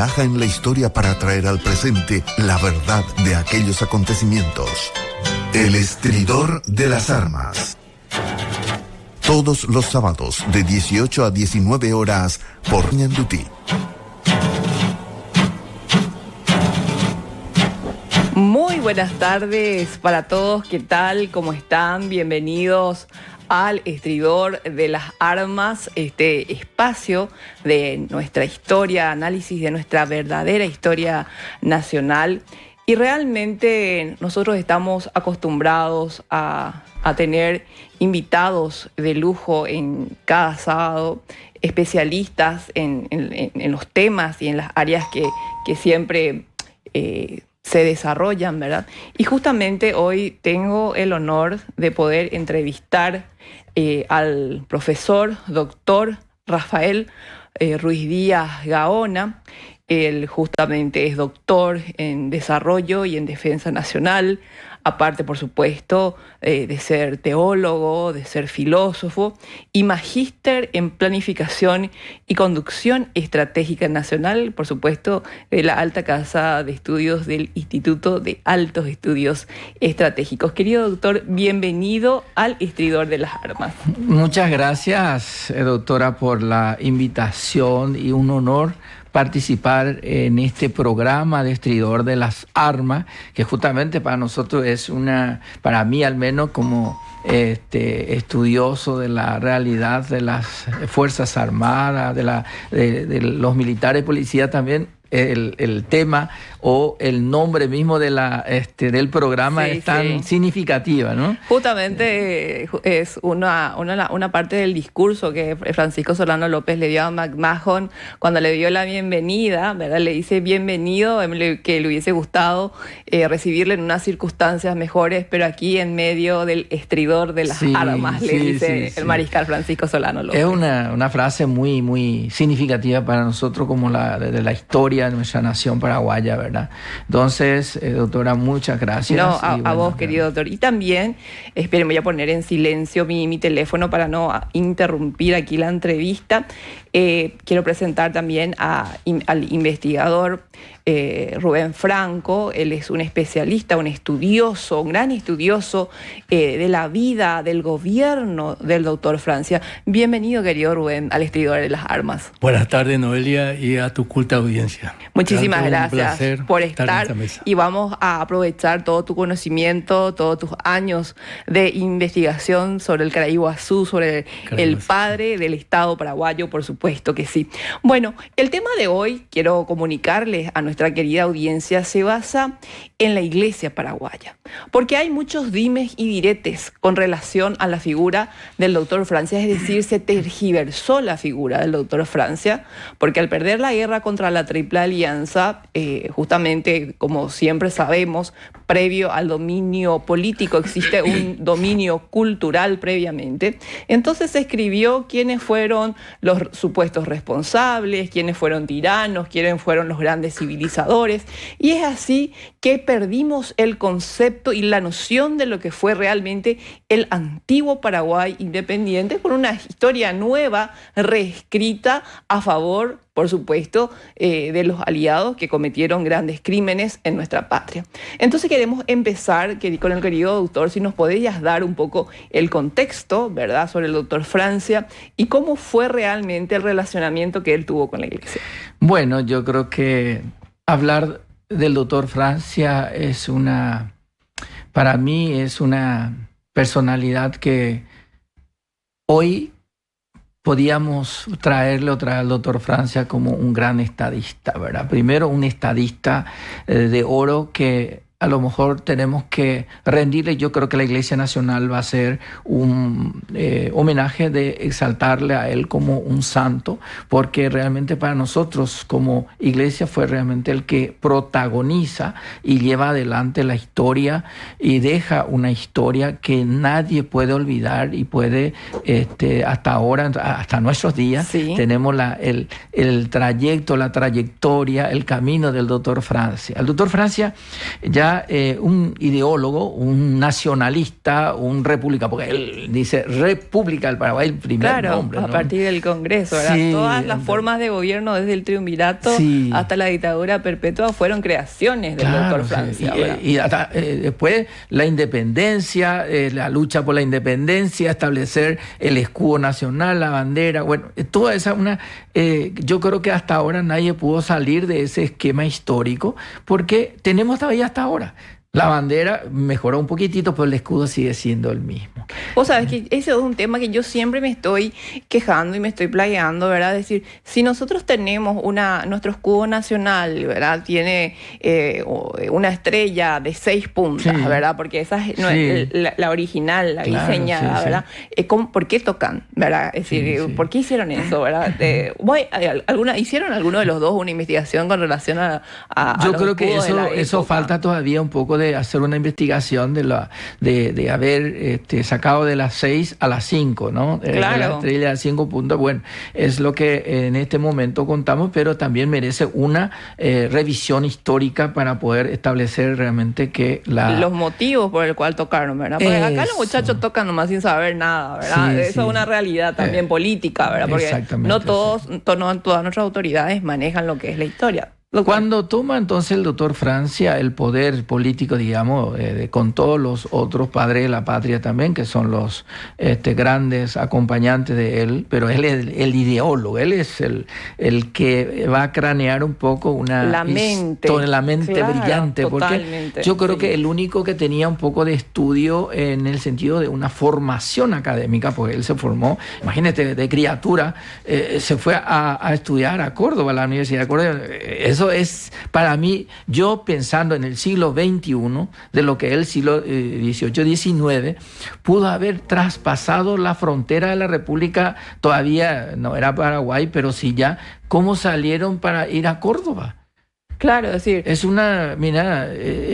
viaja en la historia para traer al presente la verdad de aquellos acontecimientos. El estridor de las armas. Todos los sábados de 18 a 19 horas por Ñandutí. Muy buenas tardes para todos. ¿Qué tal? ¿Cómo están? Bienvenidos al Estridor de las Armas, este espacio de nuestra historia, análisis de nuestra verdadera historia nacional. Y realmente nosotros estamos acostumbrados a tener invitados de lujo en cada sábado, especialistas en los temas y en las áreas que siempre se desarrollan, ¿verdad? Y justamente hoy tengo el honor de poder entrevistar al profesor doctor Rafael Ruiz Díaz Gaona. Él justamente es doctor en Desarrollo y en Defensa Nacional, aparte, por supuesto, de ser teólogo, de ser filósofo y magíster en Planificación y Conducción Estratégica Nacional, por supuesto, de la Alta Casa de Estudios del Instituto de Altos Estudios Estratégicos. Querido doctor, bienvenido al Estridor de las Armas. Muchas gracias, doctora, por la invitación y un honor participar en este programa de Estridor de las Armas, que justamente para nosotros es para mí al menos como estudioso de la realidad de las Fuerzas Armadas, de los militares y policías también, el tema o el nombre mismo de del programa es tan significativa, ¿no? Justamente es una parte del discurso que Francisco Solano López le dio a McMahon cuando le dio la bienvenida, ¿verdad? Le dice bienvenido, que le hubiese gustado recibirle en unas circunstancias mejores, pero aquí en medio del estridor de las armas, le dice el mariscal Francisco Solano López. Es una frase muy, muy significativa para nosotros como de la historia de nuestra nación paraguaya, ¿verdad? Entonces, doctora, muchas gracias. No, a vos, querido doctor. Y también, esperen, voy a poner en silencio mi teléfono para no interrumpir aquí la entrevista. Quiero presentar también al investigador Rubén Franco. Él es un especialista, un gran estudioso de la vida, del gobierno del doctor Francia. Bienvenido, querido Rubén, al Estridor de las Armas. Buenas tardes, Noelia, y a tu culta audiencia. Muchísimas gracias por estar, y vamos a aprovechar todo tu conocimiento, todos tus años de investigación sobre el Caraiguazú, sobre el padre del Estado paraguayo, por supuesto que sí. Bueno, el tema de hoy, quiero comunicarles a nuestra querida audiencia, se basa en la Iglesia paraguaya, porque hay muchos dimes y diretes con relación a la figura del doctor Francia, es decir, se tergiversó la figura del doctor Francia, porque al perder la guerra contra la Triple Alianza, justamente, como siempre sabemos, previo al dominio político existe un dominio cultural previamente. Entonces se escribió quiénes fueron los supuestos responsables, quiénes fueron tiranos, quiénes fueron los grandes civilizadores, y es así que perdimos el concepto y la noción de lo que fue realmente el antiguo Paraguay independiente, con una historia nueva, reescrita a favor, por supuesto, de los aliados que cometieron grandes crímenes en nuestra patria. Entonces queremos empezar con el querido doctor, si nos podrías dar un poco el contexto, ¿verdad?, sobre el doctor Francia y cómo fue realmente el relacionamiento que él tuvo con la Iglesia. Bueno, yo creo que hablar del doctor Francia para mí es una personalidad que hoy podíamos traerle al doctor Francia como un gran estadista, ¿verdad? Primero, un estadista de oro que a lo mejor tenemos que rendirle. Yo creo que la Iglesia Nacional va a hacer un homenaje de exaltarle a él como un santo, porque realmente para nosotros como Iglesia fue realmente el que protagoniza y lleva adelante la historia y deja una historia que nadie puede olvidar y puede, hasta ahora, hasta nuestros días, tenemos el trayecto, la trayectoria, el camino del doctor Francia. El doctor Francia ya era un ideólogo, un nacionalista, un republicano, porque él dice República del Paraguay, el primer nombre, ¿no? A partir del Congreso, ¿verdad? Sí, todas las formas de gobierno, desde el triunvirato hasta la dictadura perpetua, fueron creaciones del doctor Francia. Y hasta, después la independencia, la lucha por la independencia, establecer el escudo nacional, la bandera, bueno, toda esa yo creo que hasta ahora nadie pudo salir de ese esquema histórico, porque tenemos todavía hasta ahora. La bandera mejoró un poquitito, pero el escudo sigue siendo el mismo. Vos sabés que ese es un tema que yo siempre me estoy quejando y me estoy plagueando, ¿verdad? Es decir, si nosotros tenemos nuestro escudo nacional, ¿verdad? Tiene una estrella de 6 puntas, ¿verdad? Porque esa es la original, la diseñada, ¿verdad? ¿Por qué tocan, verdad? Es decir, ¿por qué hicieron eso, verdad? ¿Hicieron alguno de los dos una investigación con relación a yo creo que eso falta todavía un poco de hacer una investigación de haber sacado de las 6 a las 5, ¿no? Claro. De la estrella de 5 puntos. Bueno, es lo que en este momento contamos, pero también merece una revisión histórica para poder establecer realmente que los motivos por el cual tocaron, ¿verdad? Porque acá los muchachos tocan nomás sin saber nada, ¿verdad? Eso es una realidad también política, ¿verdad? Porque no todas nuestras autoridades manejan lo que es la historia. Cuando toma entonces el doctor Francia el poder político, digamos, con todos los otros padres de la patria también, que son los grandes acompañantes de él, pero él es el ideólogo, él es el que va a cranear un poco la mente brillante, porque yo creo que el único que tenía un poco de estudio en el sentido de una formación académica, porque él se formó, imagínate, de criatura, se fue a estudiar a Córdoba, a la Universidad de Córdoba. Eso es, para mí, yo pensando en el siglo XXI, de lo que el siglo XVIII, XIX, pudo haber traspasado la frontera de la República, todavía no era Paraguay, pero sí ya, cómo salieron para ir a Córdoba. Claro, es decir... Es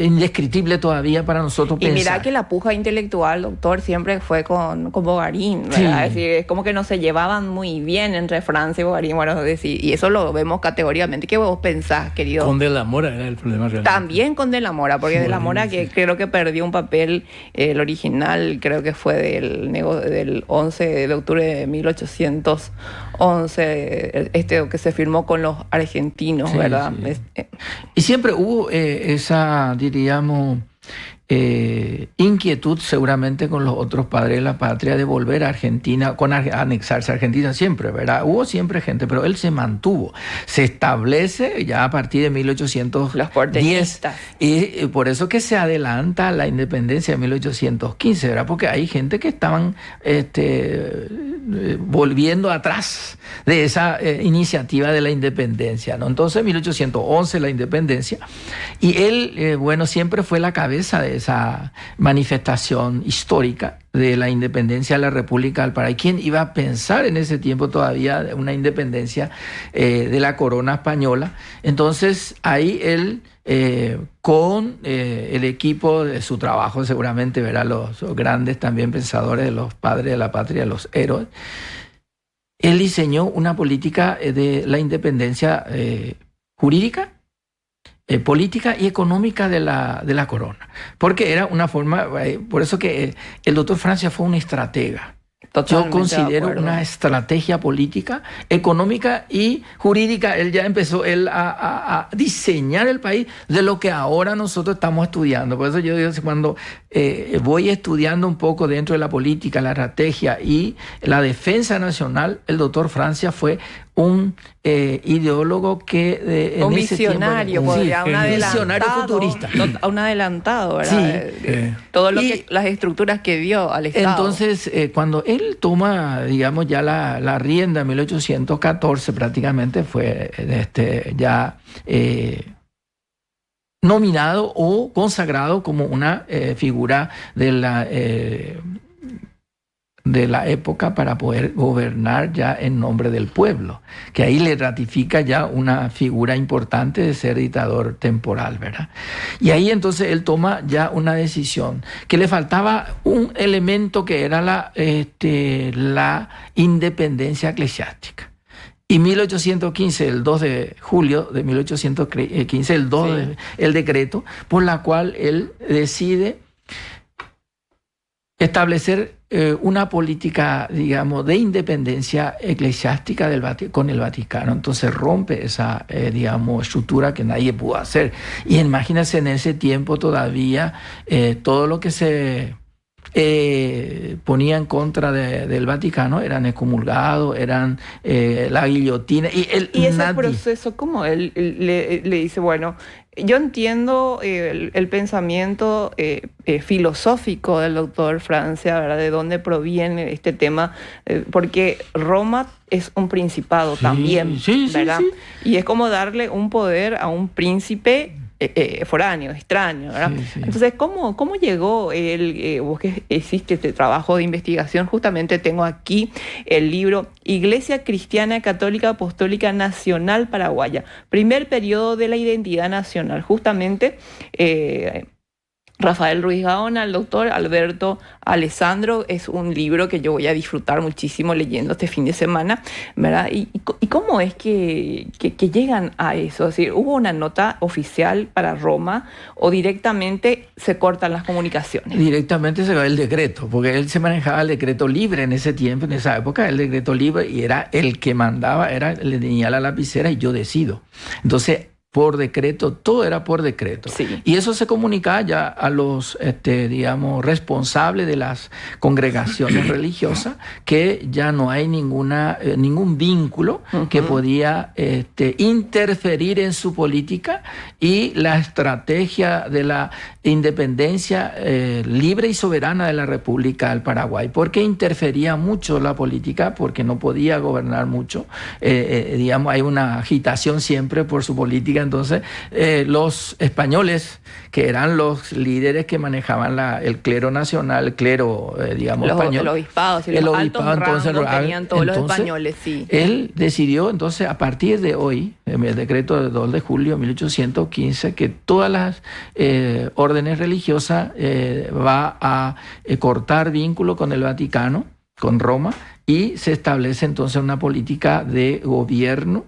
indescriptible todavía para nosotros pensar. Y mira que la puja intelectual, doctor, siempre fue con Bogarín, ¿verdad? Es decir, es como que no se llevaban muy bien entre Francia y Bogarín, bueno, y eso lo vemos categóricamente. ¿Qué vos pensás, querido? Con De la Mora era el problema realmente. También con De la Mora, porque De la Mora que creo que perdió un papel, el original creo que fue del 11 de octubre de 1811, que se firmó con los argentinos, ¿verdad? Y siempre hubo esa, diríamos, inquietud seguramente con los otros padres de la patria de volver a Argentina, anexarse a Argentina siempre, ¿verdad? Hubo siempre gente, pero él se mantuvo. Se establece ya a partir de 1810. Y por eso que se adelanta la independencia de 1815, ¿verdad? Porque hay gente que estaban volviendo atrás de esa iniciativa de la independencia, ¿no? Entonces, 1811 la independencia. Y él, siempre fue la cabeza de esa manifestación histórica de la independencia de la República del Paraguay. ¿Quién iba a pensar en ese tiempo todavía una independencia de la corona española? Entonces, ahí él, con el equipo de su trabajo, seguramente verá los grandes también pensadores de los padres de la patria, los héroes, él diseñó una política de la independencia jurídica, política y económica de la corona, porque era una forma, por eso que el doctor Francia fue un estratega. Totalmente. Yo considero una estrategia política, económica y jurídica. Él ya empezó a diseñar el país de lo que ahora nosotros estamos estudiando. Por eso yo digo, cuando voy estudiando un poco dentro de la política, la estrategia y la defensa nacional, el doctor Francia fue un ideólogo que un visionario, visionario futurista, un adelantado, ¿verdad? Todo lo que las estructuras que dio al Estado. Entonces, cuando él toma, digamos, ya la rienda en 1814, prácticamente fue ya nominado o consagrado como una figura de la época para poder gobernar ya en nombre del pueblo, que ahí le ratifica ya una figura importante de ser dictador temporal, ¿verdad? Y ahí entonces él toma ya una decisión, que le faltaba un elemento que era la independencia eclesiástica. Y 1815, el 2 de julio de 1815, el decreto por la cual él decide establecer una política, digamos, de independencia eclesiástica con el Vaticano. Entonces rompe esa, digamos, estructura que nadie pudo hacer. Y imagínense en ese tiempo todavía todo lo que se ponía en contra del Vaticano eran excomulgados, eran la guillotina. Y ese proceso, ¿cómo él le dice, bueno, yo entiendo el pensamiento filosófico del doctor Francia, ¿verdad? De dónde proviene este tema, porque Roma es un principado también, ¿verdad? Sí. Y es como darle un poder a un príncipe foráneo, extraño, ¿verdad? Sí. Entonces, ¿cómo llegó vos que hiciste este trabajo de investigación? Justamente tengo aquí el libro Iglesia Cristiana Católica Apostólica Nacional Paraguaya, primer periodo de la identidad nacional. Justamente Rafael Ruiz Gaona, el doctor Alberto Alessandro, es un libro que yo voy a disfrutar muchísimo leyendo este fin de semana, ¿verdad? ¿Y cómo es que llegan a eso? Es decir, ¿hubo una nota oficial para Roma o directamente se cortan las comunicaciones? Directamente se va el decreto, porque él se manejaba el decreto libre en ese tiempo, en esa época, el decreto libre, y era el que mandaba, le tenía la lapicera y yo decido. Entonces, por decreto, todo era por decreto. Sí. Y eso se comunicaba ya a los, digamos, responsables de las congregaciones religiosas, que ya no hay ningún vínculo que podía interferir en su política y la estrategia de la independencia libre y soberana de la República del Paraguay. Porque interfería mucho la política, porque no podía gobernar mucho. Digamos, hay una agitación siempre por su política. Entonces, los españoles, que eran los líderes que manejaban el clero nacional, el clero, digamos, español. El obispado, sí, los altos rangos tenían todos los españoles, sí. Él decidió, entonces, a partir de hoy, en el decreto del 2 de julio de 1815, que todas las órdenes religiosas va a cortar vínculo con el Vaticano, con Roma, y se establece entonces una política de gobierno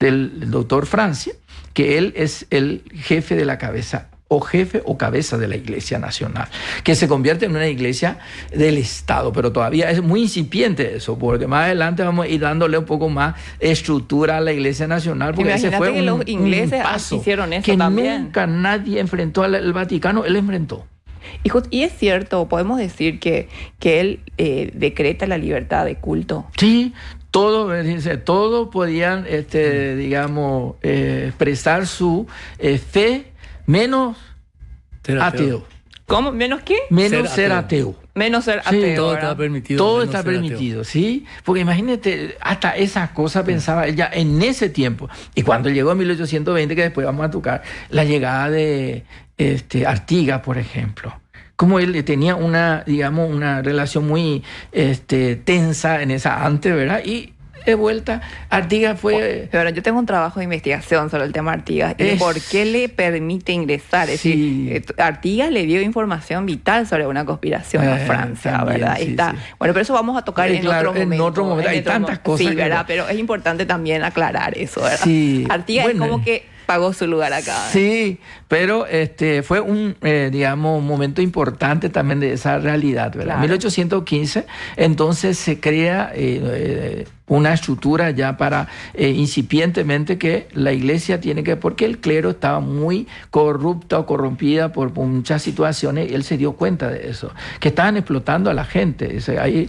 del doctor Francia, que él es el jefe de la cabeza, o jefe o cabeza de la Iglesia Nacional, que se convierte en una iglesia del Estado, pero todavía es muy incipiente eso, porque más adelante vamos a ir dándole un poco más estructura a la Iglesia Nacional, porque ese fue los ingleses hicieron eso que también. Nunca nadie enfrentó al Vaticano, él enfrentó. Y es cierto, podemos decir que él decreta la libertad de culto. Sí. Todos podían, digamos, expresar su fe, menos ateo. ¿Cómo? ¿Menos qué? Menos ser ateo. Menos ser ateo. Sí, todo está permitido. Todo está permitido, ¿sí? Porque imagínate, hasta esas cosas pensaba ella en ese tiempo. Y cuando llegó en 1820, que después vamos a tocar, la llegada de Artigas, por ejemplo. Como él tenía una relación muy tensa en esa antes, ¿verdad? Y de vuelta, Artigas fue... Pero yo tengo un trabajo de investigación sobre el tema Artigas y por qué le permite ingresar. Es decir, Artigas le dio información vital sobre una conspiración a Francia, también, ¿verdad? Sí, está. Sí. Bueno, pero eso vamos a tocar en otro momento. En otro momento, hay tantas cosas. Sí, ¿verdad? Pero es importante también aclarar eso, ¿verdad? Sí. Artigas es como que pagó su lugar acá. Sí, pero fue un, digamos, momento importante también de esa realidad, ¿verdad? En 1815, entonces se crea una estructura ya para incipientemente que la iglesia tiene que, porque el clero estaba muy corrupta o corrompida por muchas situaciones, y él se dio cuenta de eso, que estaban explotando a la gente. Ahí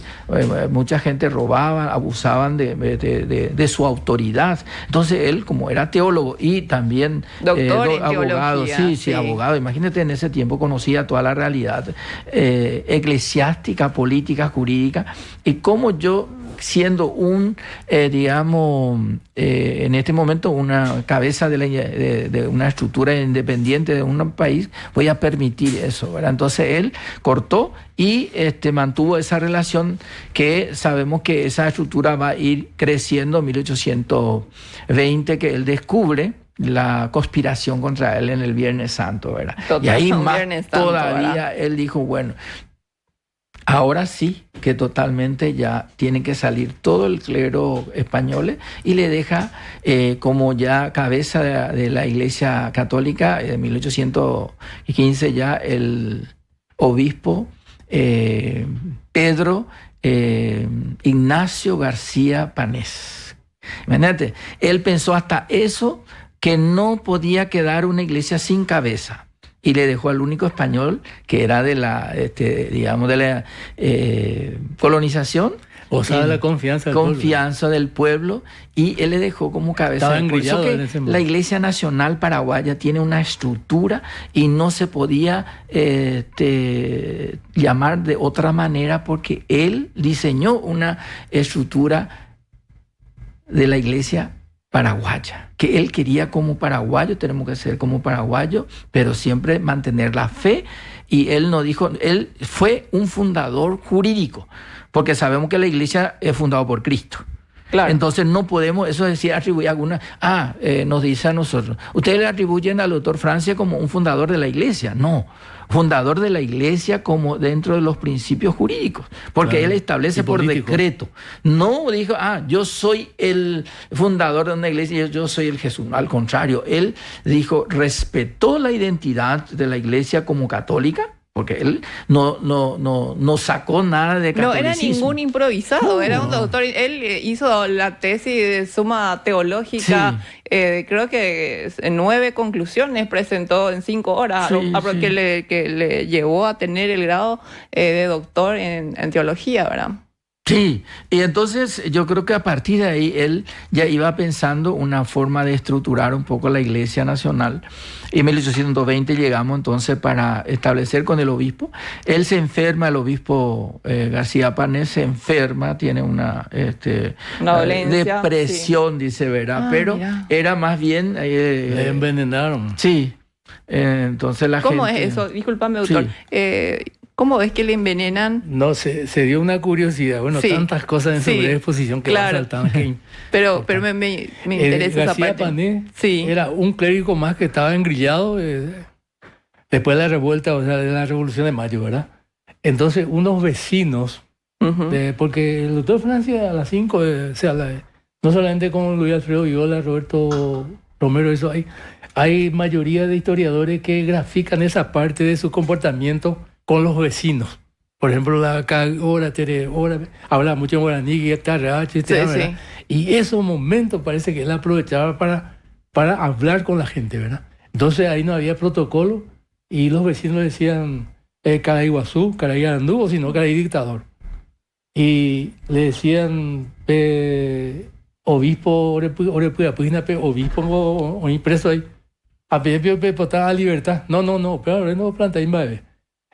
mucha gente robaba, abusaban de su autoridad. Entonces él, como era teólogo y también abogado, sí, abogado, imagínate, en ese tiempo conocía toda la realidad eclesiástica, política, jurídica, y cómo yo, siendo un, digamos, en este momento una cabeza de una estructura independiente de un país, voy a permitir eso, ¿verdad? Entonces él cortó y mantuvo esa relación, que sabemos que esa estructura va a ir creciendo en 1820, que él descubre la conspiración contra él en el Viernes Santo, ¿verdad? Y ahí más todavía, ¿verdad? Él dijo, bueno, Ahora sí que totalmente ya tiene que salir todo el clero español y le deja como ya cabeza de la Iglesia Católica en 1815 ya el obispo Pedro Ignacio García Panés. Imagínate, él pensó hasta eso, que no podía quedar una iglesia sin cabeza. Y le dejó al único español que era de la, digamos, de la colonización. O sea, de la confianza del pueblo. Y él le dejó como cabeza. Por eso que la Iglesia Nacional Paraguaya tiene una estructura y no se podía llamar de otra manera, porque él diseñó una estructura de la Iglesia paraguaya, que él quería como paraguayo. Tenemos que ser como paraguayo, pero siempre mantener la fe. Y él no dijo, él fue un fundador jurídico, porque sabemos que la iglesia es fundada por Cristo. Claro. Entonces no podemos, eso decía, atribuir alguna, nos dice a nosotros, ustedes le atribuyen al doctor Francia como un fundador de la iglesia. No, fundador de la iglesia como dentro de los principios jurídicos, porque él establece por decreto. No dijo, yo soy el fundador de una iglesia, yo soy el Jesús. Al contrario, él dijo, respetó la identidad de la iglesia como católica, porque él no sacó nada de catolicismo. No era ningún improvisado, era un doctor. Él hizo la tesis de Suma Teológica, creo que 9 conclusiones presentó en 5 horas, que le llevó a tener el grado de doctor en teología, ¿verdad? Sí, y entonces yo creo que a partir de ahí él ya iba pensando una forma de estructurar un poco la Iglesia Nacional. Y en 1820 llegamos entonces para establecer con el obispo. Él se enferma, el obispo García Panés se enferma, tiene una dolencia, depresión, dice, ¿verdad? Pero era más bien... le envenenaron. Sí, entonces la gente... ¿Cómo es eso? Discúlpame, doctor. Sí. ¿Cómo ves que le envenenan? No, se dio una curiosidad. Bueno, tantas cosas en su breve exposición que van saltando. Pero me interesa esa parte. García Panés era un clérigo más que estaba engrillado después de la revuelta, o sea, de la Revolución de Mayo, ¿verdad? Entonces, unos vecinos, porque el doctor Francia a las 5, no solamente con Luis Alfredo Viola, Roberto Romero, eso hay mayoría de historiadores que grafican esa parte de su comportamiento con los vecinos. Por ejemplo, habla mucho en guaraní, guitarra, y esos momentos parece que él aprovechaba para hablar con la gente, ¿verdad? Entonces ahí no había protocolo y los vecinos decían Caray Guazú, Caray Garandú, o si no, Caray Dictador. Y le decían obispo, obispo o impreso ahí, a a libertad. No, pero no planta ahí, bebé.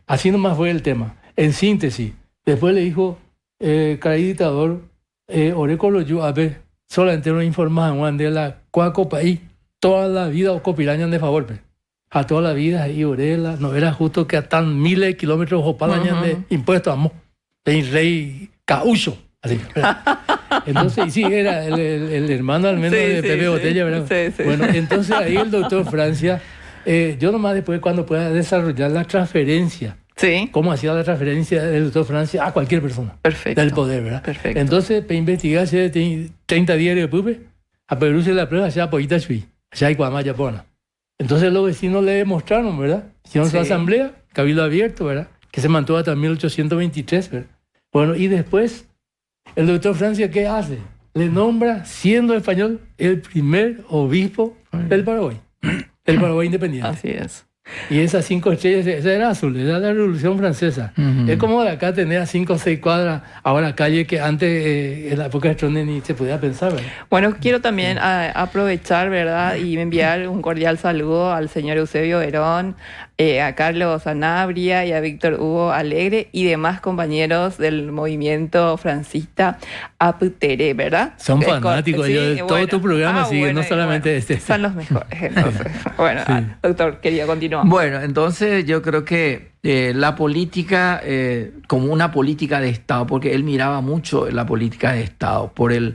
Así nomás fue el tema. En síntesis, después le dijo, Caray Dictador, Orécolo yo, a ver, solamente nos informaban de la cuaco país, toda la vida o copirañan de favor, a toda la vida, y Orela, no era justo que a tan miles de kilómetros o palañan de impuestos, amo, de rey caucho, así. Entonces, sí, era el hermano al menos de Pepe Botella, ¿verdad? Sí. Bueno, entonces ahí el doctor Francia, yo nomás después cuando pueda desarrollar la transferencia, cómo hacía la transferencia del doctor Francia a cualquier persona. Perfecto. Del poder, ¿verdad? Perfecto. Entonces, para investigar, 30 días de pupe, a Perú se la prueba, allá Poita Chui, allá hay Guamaya Pona. Entonces los vecinos le demostraron, ¿verdad? Hicieron su asamblea, cabildo abierto, ¿verdad? Que se mantuvo hasta 1823, ¿verdad? Bueno, y después, el doctor Francia, ¿qué hace? Le nombra, siendo español, el primer obispo del Paraguay. El Paraguay independiente. Así es. Y esas 5 estrellas, esa era azul, era la Revolución Francesa. Es como de acá tener 5 o 6 cuadras, ahora calle que antes, en la época de Stroessner, ni se podía pensar, ¿verdad? Bueno, quiero también aprovechar, ¿verdad? Y enviar un cordial saludo al señor Eusebio Verón, a Carlos Sanabria y a Víctor Hugo Alegre y demás compañeros del movimiento francista APTERE, ¿verdad? Son fanáticos, todo tu programa sigue, no solamente Son los mejores, entonces. Bueno, doctor, quería continuar. Bueno, entonces yo creo que la política, como una política de Estado, porque él miraba mucho la política de Estado, por el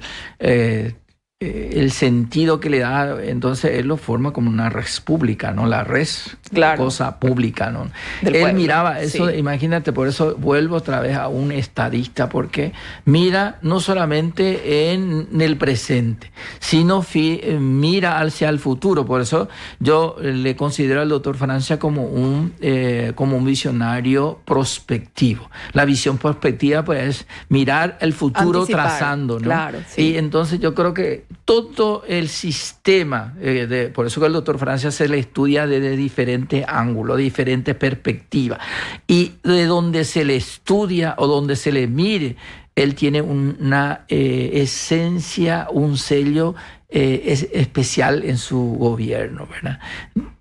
el sentido que le da, entonces él lo forma como una res pública, ¿no? La res, claro, cosa pública, ¿no? Él pueblo, miraba eso, sí. Imagínate, por eso vuelvo otra vez a un estadista, porque mira no solamente en el presente, sino mira hacia el futuro. Por eso yo le considero al doctor Francia como un visionario prospectivo. La visión prospectiva, pues, es mirar el futuro, anticipar, trazando, ¿no? Claro, sí. Y entonces yo creo que todo el sistema, por eso que el doctor Francia se le estudia desde diferentes ángulos, diferentes perspectivas, y de donde se le estudia o donde se le mire, él tiene una esencia, un sello especial en su gobierno, ¿verdad?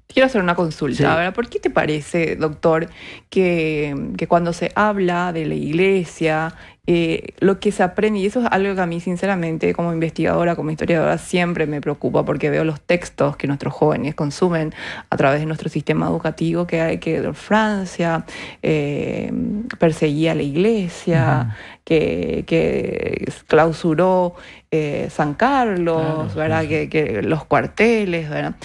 Quiero hacer una consulta, sí. ¿Verdad? ¿Por qué te parece, doctor, que cuando se habla de la iglesia, lo que se aprende, y eso es algo que a mí sinceramente como investigadora, como historiadora, siempre me preocupa, porque veo los textos que nuestros jóvenes consumen a través de nuestro sistema educativo, que Francia perseguía a la iglesia, que clausuró San Carlos, claro, ¿verdad? Sí. Que los cuarteles, ¿verdad?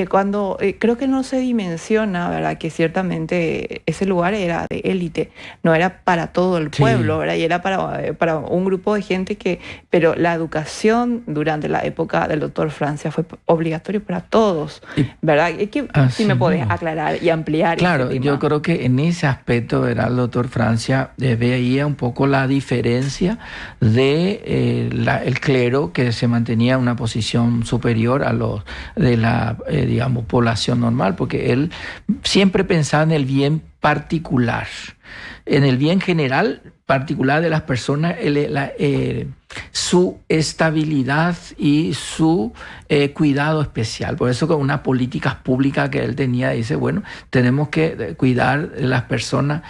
Cuando creo que no se dimensiona, ¿verdad? Que ciertamente ese lugar era de élite, no era para todo el pueblo, sí. ¿verdad? Y era para un grupo de gente pero la educación durante la época del doctor Francia fue obligatorio para todos, ¿verdad? Es que si me podés aclarar y ampliar. Claro, yo creo que en ese aspecto, ¿verdad? El doctor Francia veía un poco la diferencia de el clero, que se mantenía en una posición superior a los de la, digamos, población normal, porque él siempre pensaba en el bien particular. En el bien general particular de las personas, su estabilidad y su cuidado especial. Por eso con unas políticas públicas que él tenía, dice, bueno, tenemos que cuidar de las personas,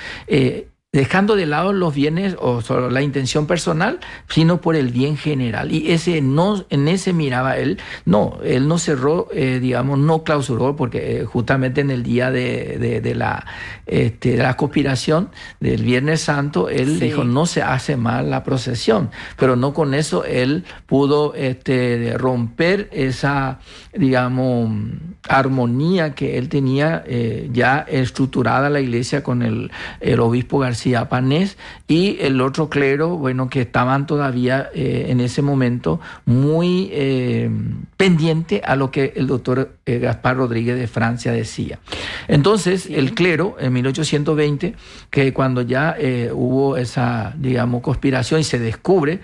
dejando de lado los bienes o solo la intención personal, sino por el bien general. Y en ese miraba él no cerró, digamos, no clausuró, porque justamente en el día de la conspiración del Viernes Santo, él dijo, no se hace mal la procesión, pero no con eso él pudo romper esa, digamos, armonía que él tenía ya estructurada la iglesia con el obispo García Panés y el otro clero, bueno, que estaban todavía en ese momento muy pendiente a lo que el doctor Gaspar Rodríguez de Francia decía. Entonces, el clero, en 1820, que cuando ya hubo esa, digamos, conspiración y se descubre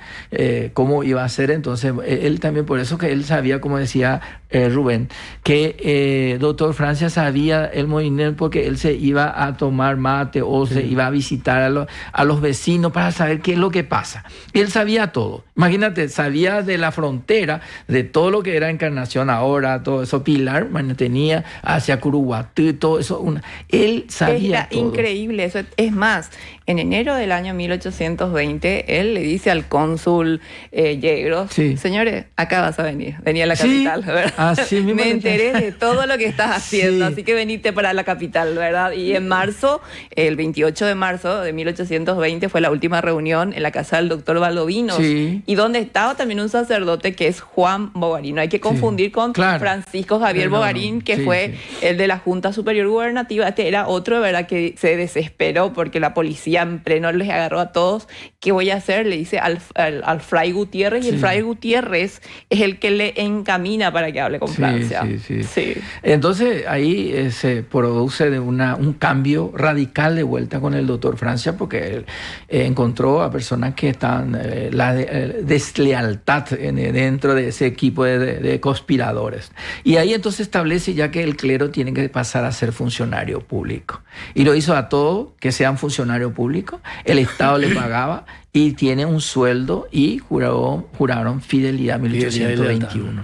cómo iba a ser, entonces él también, por eso que él sabía, como decía Rubén, que doctor Francia sabía el movimiento, porque él se iba a tomar mate o se iba a visitar a los vecinos para saber qué es lo que pasa. Él sabía todo. Imagínate, sabía de la frontera, de todo lo que era Encarnación ahora, todo eso, Pilar, tenía hacia Curuguatú, todo eso. Él sabía todo. Increíble eso. Es más, en enero del año 1820, él le dice al cónsul Yegros, señores, acá vas a venir. Venía a la capital, ¿verdad? Así mismo. Me enteré de todo lo que estás haciendo, así que venite para la capital, ¿verdad? Y en marzo, el 28 de marzo de 1820, fue la última reunión en la casa del doctor Valdovinos, y donde estaba también un sacerdote que es Juan Bogarín. No hay que confundir con Francisco Javier Bogarín, que fue el de la Junta Superior Gubernativa. Este era otro, ¿verdad?, que se desesperó porque la policía en pleno les agarró a todos. ¿Qué voy a hacer? Le dice al fray Gutiérrez, y el fray Gutiérrez es el que le encamina para que hable con Francia. Sí. Entonces ahí se produce un cambio radical de vuelta con el doctor Francia, porque él encontró a personas que estaban la deslealtad dentro de ese equipo de conspiradores. Y ahí entonces establece ya que el clero tiene que pasar a ser funcionario público. Y lo hizo a todos que sean funcionario público. El Estado le pagaba y tiene un sueldo, y juraron fidelidad 1821.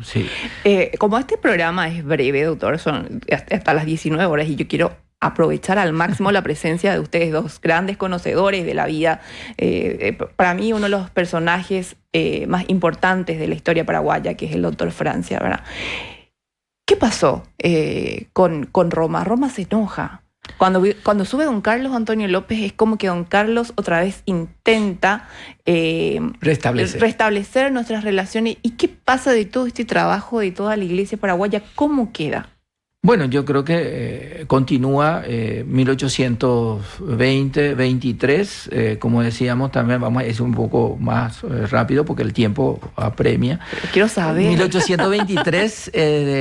Como este programa es breve, doctor, son hasta las 19 horas, y yo quiero aprovechar al máximo la presencia de ustedes dos, grandes conocedores de la vida. Para mí, uno de los personajes más importantes de la historia paraguaya, que es el doctor Francia, ¿verdad? ¿Qué pasó con Roma? Roma se enoja. Cuando sube don Carlos Antonio López es como que don Carlos otra vez intenta restablecer nuestras relaciones. ¿Y qué pasa de todo este trabajo de toda la iglesia paraguaya? ¿Cómo queda? Bueno, yo creo que continúa 1820, 23, como decíamos, también vamos a ir un poco más rápido porque el tiempo apremia. Quiero saber. 1823,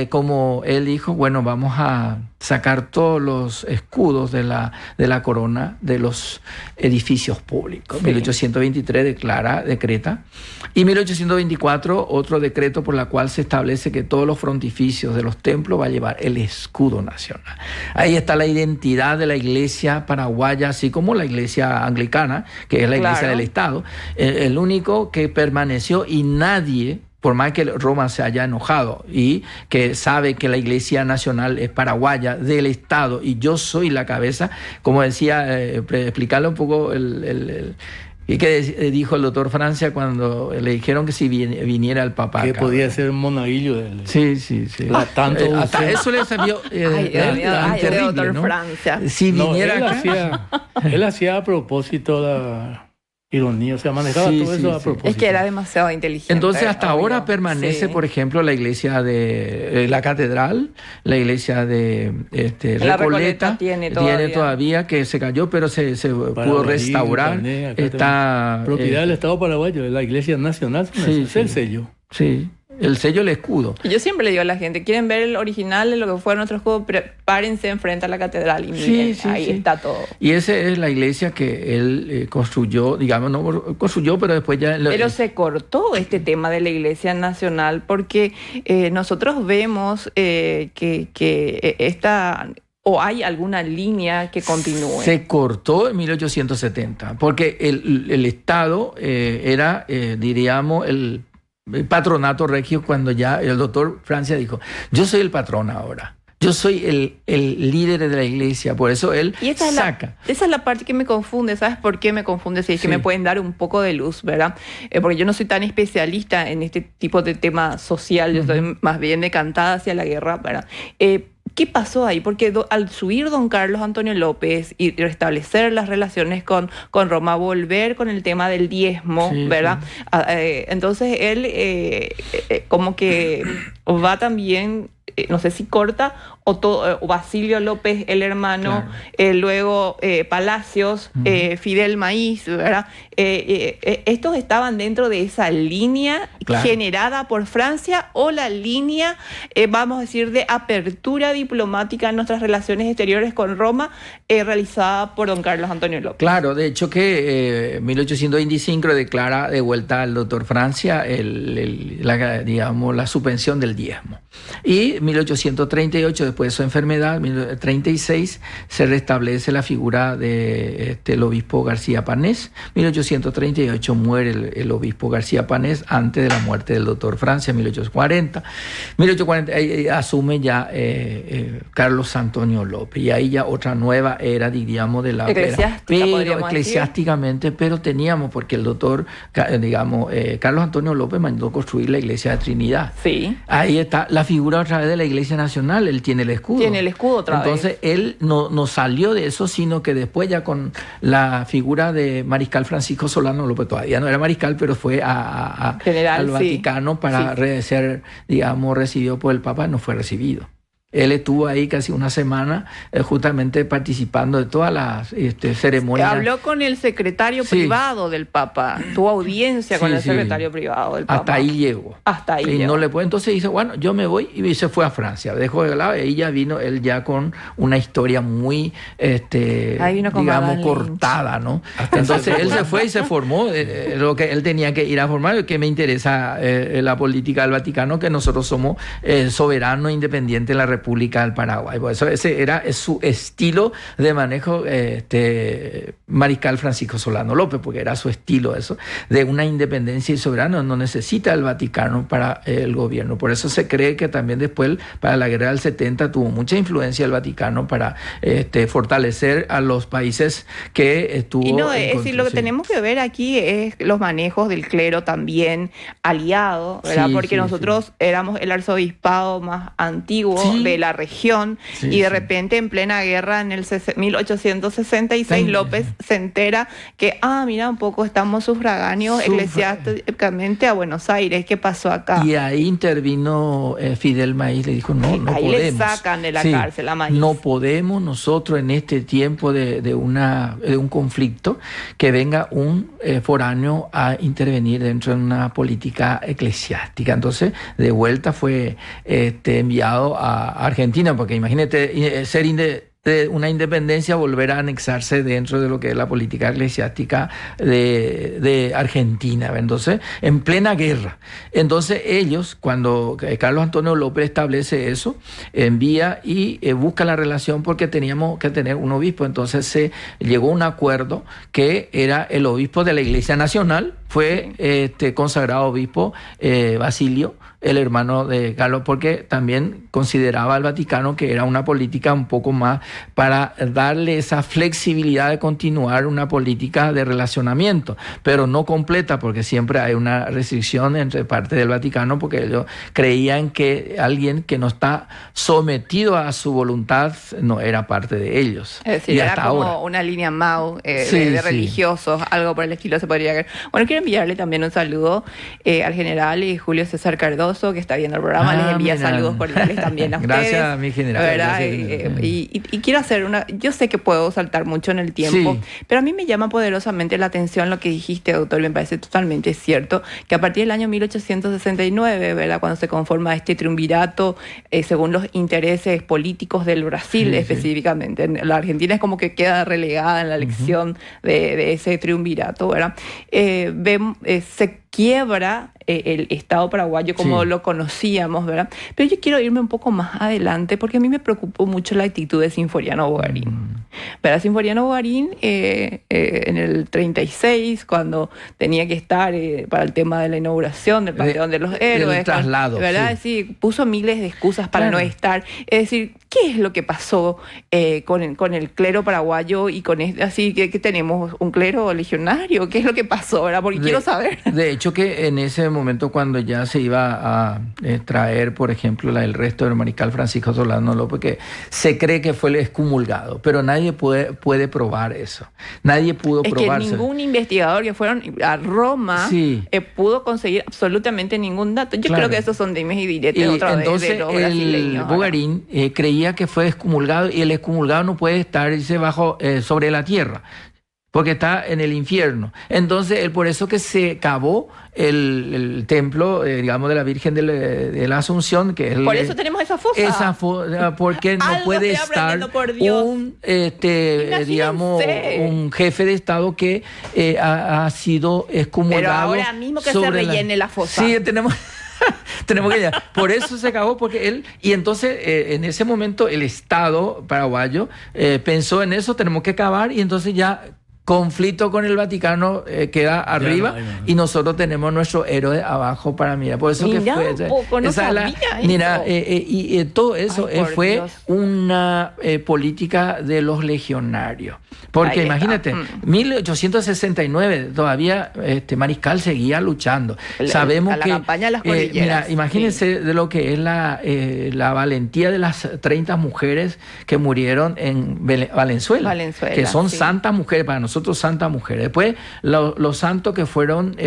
como él dijo, bueno, vamos a sacar todos los escudos de la corona de los edificios públicos. Sí. 1823 decreta. Y 1824, otro decreto por la cual se establece que todos los frontificios de los templos va a llevar el escudo nacional. Ahí está la identidad de la iglesia paraguaya, así como la iglesia anglicana, que es la iglesia del Estado. El único que permaneció y nadie, por más que Roma se haya enojado y que sabe que la Iglesia Nacional es paraguaya del Estado y yo soy la cabeza, como decía, explicarle un poco ¿y qué dijo el doctor Francia cuando le dijeron que si viniera el Papa que acá? podía ser un monaguillo de él. Sí. Hasta eso le salió terrible, doctor ¿no? Francia. Si viniera acá. Él hacía a propósito la ironía, o sea, manejaba todo eso a propósito. Es que era demasiado inteligente. Entonces, hasta ahora permanece, por ejemplo, la iglesia de la catedral, la iglesia de Recoleta tiene todavía que se cayó, pero se pudo restaurar. Está propiedad del Estado paraguayo, de la Iglesia Nacional, es el sello. Sí. El sello, el escudo. Yo siempre le digo a la gente, ¿quieren ver el original de lo que fue nuestro escudo? Párense enfrente a la catedral y miren, ahí está todo. Y esa es la iglesia que él construyó, digamos, no construyó, pero después ya... Pero se cortó este tema de la Iglesia Nacional porque nosotros vemos que esta... ¿O hay alguna línea que continúe? Se cortó en 1870, porque el Estado era, diríamos, el patronato regio, cuando ya el doctor Francia dijo, yo soy el patrón ahora, yo soy el líder de la iglesia, por eso él saca. Esa es la parte que me confunde, ¿sabes por qué me confunde? Si es que me pueden dar un poco de luz, ¿verdad? Porque yo no soy tan especialista en este tipo de tema social, yo estoy más bien decantada hacia la guerra, ¿verdad? ¿Qué pasó ahí? Porque al subir don Carlos Antonio López y restablecer las relaciones con Roma, volver con el tema del diezmo, ¿verdad? Sí. Entonces él como que va también, no sé si corta, o Basilio López, el hermano, luego Palacios, Fidel Maíz, ¿verdad? Estos estaban dentro de esa línea generada por Francia o la línea, vamos a decir, de apertura diplomática en nuestras relaciones exteriores con Roma, realizada por don Carlos Antonio López. Claro, de hecho que 1825 declara de vuelta al doctor Francia la suspensión del diezmo. Y 1838, después de su enfermedad, 1836, se restablece la figura del obispo García Panés. 1838 muere el obispo García Panés antes de la muerte del doctor Francia, 1840. 1840 asume ya Carlos Antonio López, y ahí ya otra nueva era, diríamos, de la eclesiásticamente, pero teníamos, porque el doctor, Carlos Antonio López mandó construir la iglesia de Trinidad. Sí. Ahí está la figura otra vez de la Iglesia Nacional, él tiene el escudo. Tiene el escudo otra vez. Entonces él no salió de eso, sino que después ya con la figura de Mariscal Francisco Solano López, todavía no era mariscal, pero fue al Vaticano para ser, digamos, recibido por el Papa, no fue recibido. Él estuvo ahí casi una semana justamente participando de todas las ceremonias. Habló con el secretario privado del Papa, tuvo audiencia con el secretario privado del Papa. Hasta ahí llegó. No le puede. Entonces dice, bueno, yo me voy, y se fue a Francia. Dejó de lado, y ya vino él ya con una historia muy, digamos, cortada, ¿no? Entonces él se fue y se formó lo que él tenía que ir a formar, que me interesa la política del Vaticano, que nosotros somos soberanos e independientes en la República del Paraguay. Por eso ese era su estilo de manejo Mariscal Francisco Solano López, porque era su estilo eso, de una independencia y soberana. No necesita el Vaticano para el gobierno. Por eso se cree que también después, para la guerra del 70, tuvo mucha influencia el Vaticano para fortalecer a los países que estuvo... Y no, es decir, lo que tenemos que ver aquí es los manejos del clero también aliado, ¿verdad? Porque nosotros éramos el arzobispado más antiguo de la región y de repente en plena guerra en el 1866 López se entera que, mira, un poco estamos sufragáneos eclesiásticamente a Buenos Aires. ¿Qué pasó acá? Y ahí intervino Fidel Maíz, le dijo, no podemos. Ahí le sacan de la cárcel a Maíz. No podemos nosotros en este tiempo de un conflicto que venga un foráneo a intervenir dentro de una política eclesiástica. Entonces, de vuelta fue enviado a Argentina, porque imagínate ser de una independencia, volver a anexarse dentro de lo que es la política eclesiástica de Argentina. Entonces, en plena guerra. Entonces, ellos, cuando Carlos Antonio López establece eso, envía y busca la relación porque teníamos que tener un obispo. Entonces, se llegó a un acuerdo que era el obispo de la Iglesia Nacional, fue consagrado obispo Basilio, el hermano de Carlos, porque también consideraba al Vaticano que era una política un poco más para darle esa flexibilidad de continuar una política de relacionamiento, pero no completa, porque siempre hay una restricción entre parte del Vaticano, porque ellos creían que alguien que no está sometido a su voluntad no era parte de ellos. Es decir, era como una línea MAU de religiosos, algo por el estilo se podría ver. Bueno, quiero enviarle también un saludo al general Julio César Cardoso, que está viendo el programa, les envía saludos cordiales también a ustedes. Gracias, mi general. ¿Verdad? Y quiero hacer yo sé que puedo saltar mucho en el tiempo, pero a mí me llama poderosamente la atención lo que dijiste, doctor, me parece totalmente cierto, que a partir del año 1869, ¿verdad?, cuando se conforma este triunvirato, según los intereses políticos del Brasil específicamente, la Argentina es como que queda relegada en la elección de ese triunvirato, ¿verdad? Se quiebra el Estado paraguayo como lo conocíamos, ¿verdad? Pero yo quiero irme un poco más adelante porque a mí me preocupó mucho la actitud de Sinforiano Bogarín. ¿Verdad? Sinforiano Bogarín en el 36, cuando tenía que estar para el tema de la inauguración del Panteón de los Héroes, el traslado, ¿verdad? Sí, puso miles de excusas para no estar. Es decir, ¿qué es lo que pasó con el clero paraguayo y con así que tenemos un clero legionario? ¿Qué es lo que pasó, verdad? Porque quiero saber. De hecho, que en ese momento, cuando ya se iba a traer, por ejemplo, el resto del mariscal Francisco Solano López, que se cree que fue el excomulgado, pero nadie puede probar eso. Nadie pudo probarse. Es que ningún investigador que fueron a Roma pudo conseguir absolutamente ningún dato. Yo creo que esos son dimes y diretes otra vez de los brasileños. Bogarín creía que fue excomulgado, y el excomulgado no puede estar sobre la tierra, porque está en el infierno. Entonces, por eso que se cavó el templo, digamos, de la Virgen de la Asunción, que es por eso tenemos esa fosa. Porque no puede estar un jefe de Estado que ha sido excomulgado. Pero ahora mismo que se rellene la fosa. Sí, tenemos que ya. Por eso se acabó, porque él... Y entonces, en ese momento, el Estado paraguayo pensó en eso, tenemos que cavar, y entonces ya... conflicto con el Vaticano queda arriba, y nosotros tenemos nuestro héroe abajo para mirar. Por eso todo eso fue una política de los legionarios. Porque imagínate, 1869 todavía Mariscal seguía luchando. Sabemos que la campaña de las cordilleras. Imagínense de lo que es la valentía de las 30 mujeres que murieron en Valenzuela, que son santas mujeres para nosotros. Santas mujeres. Después, los santos que fueron,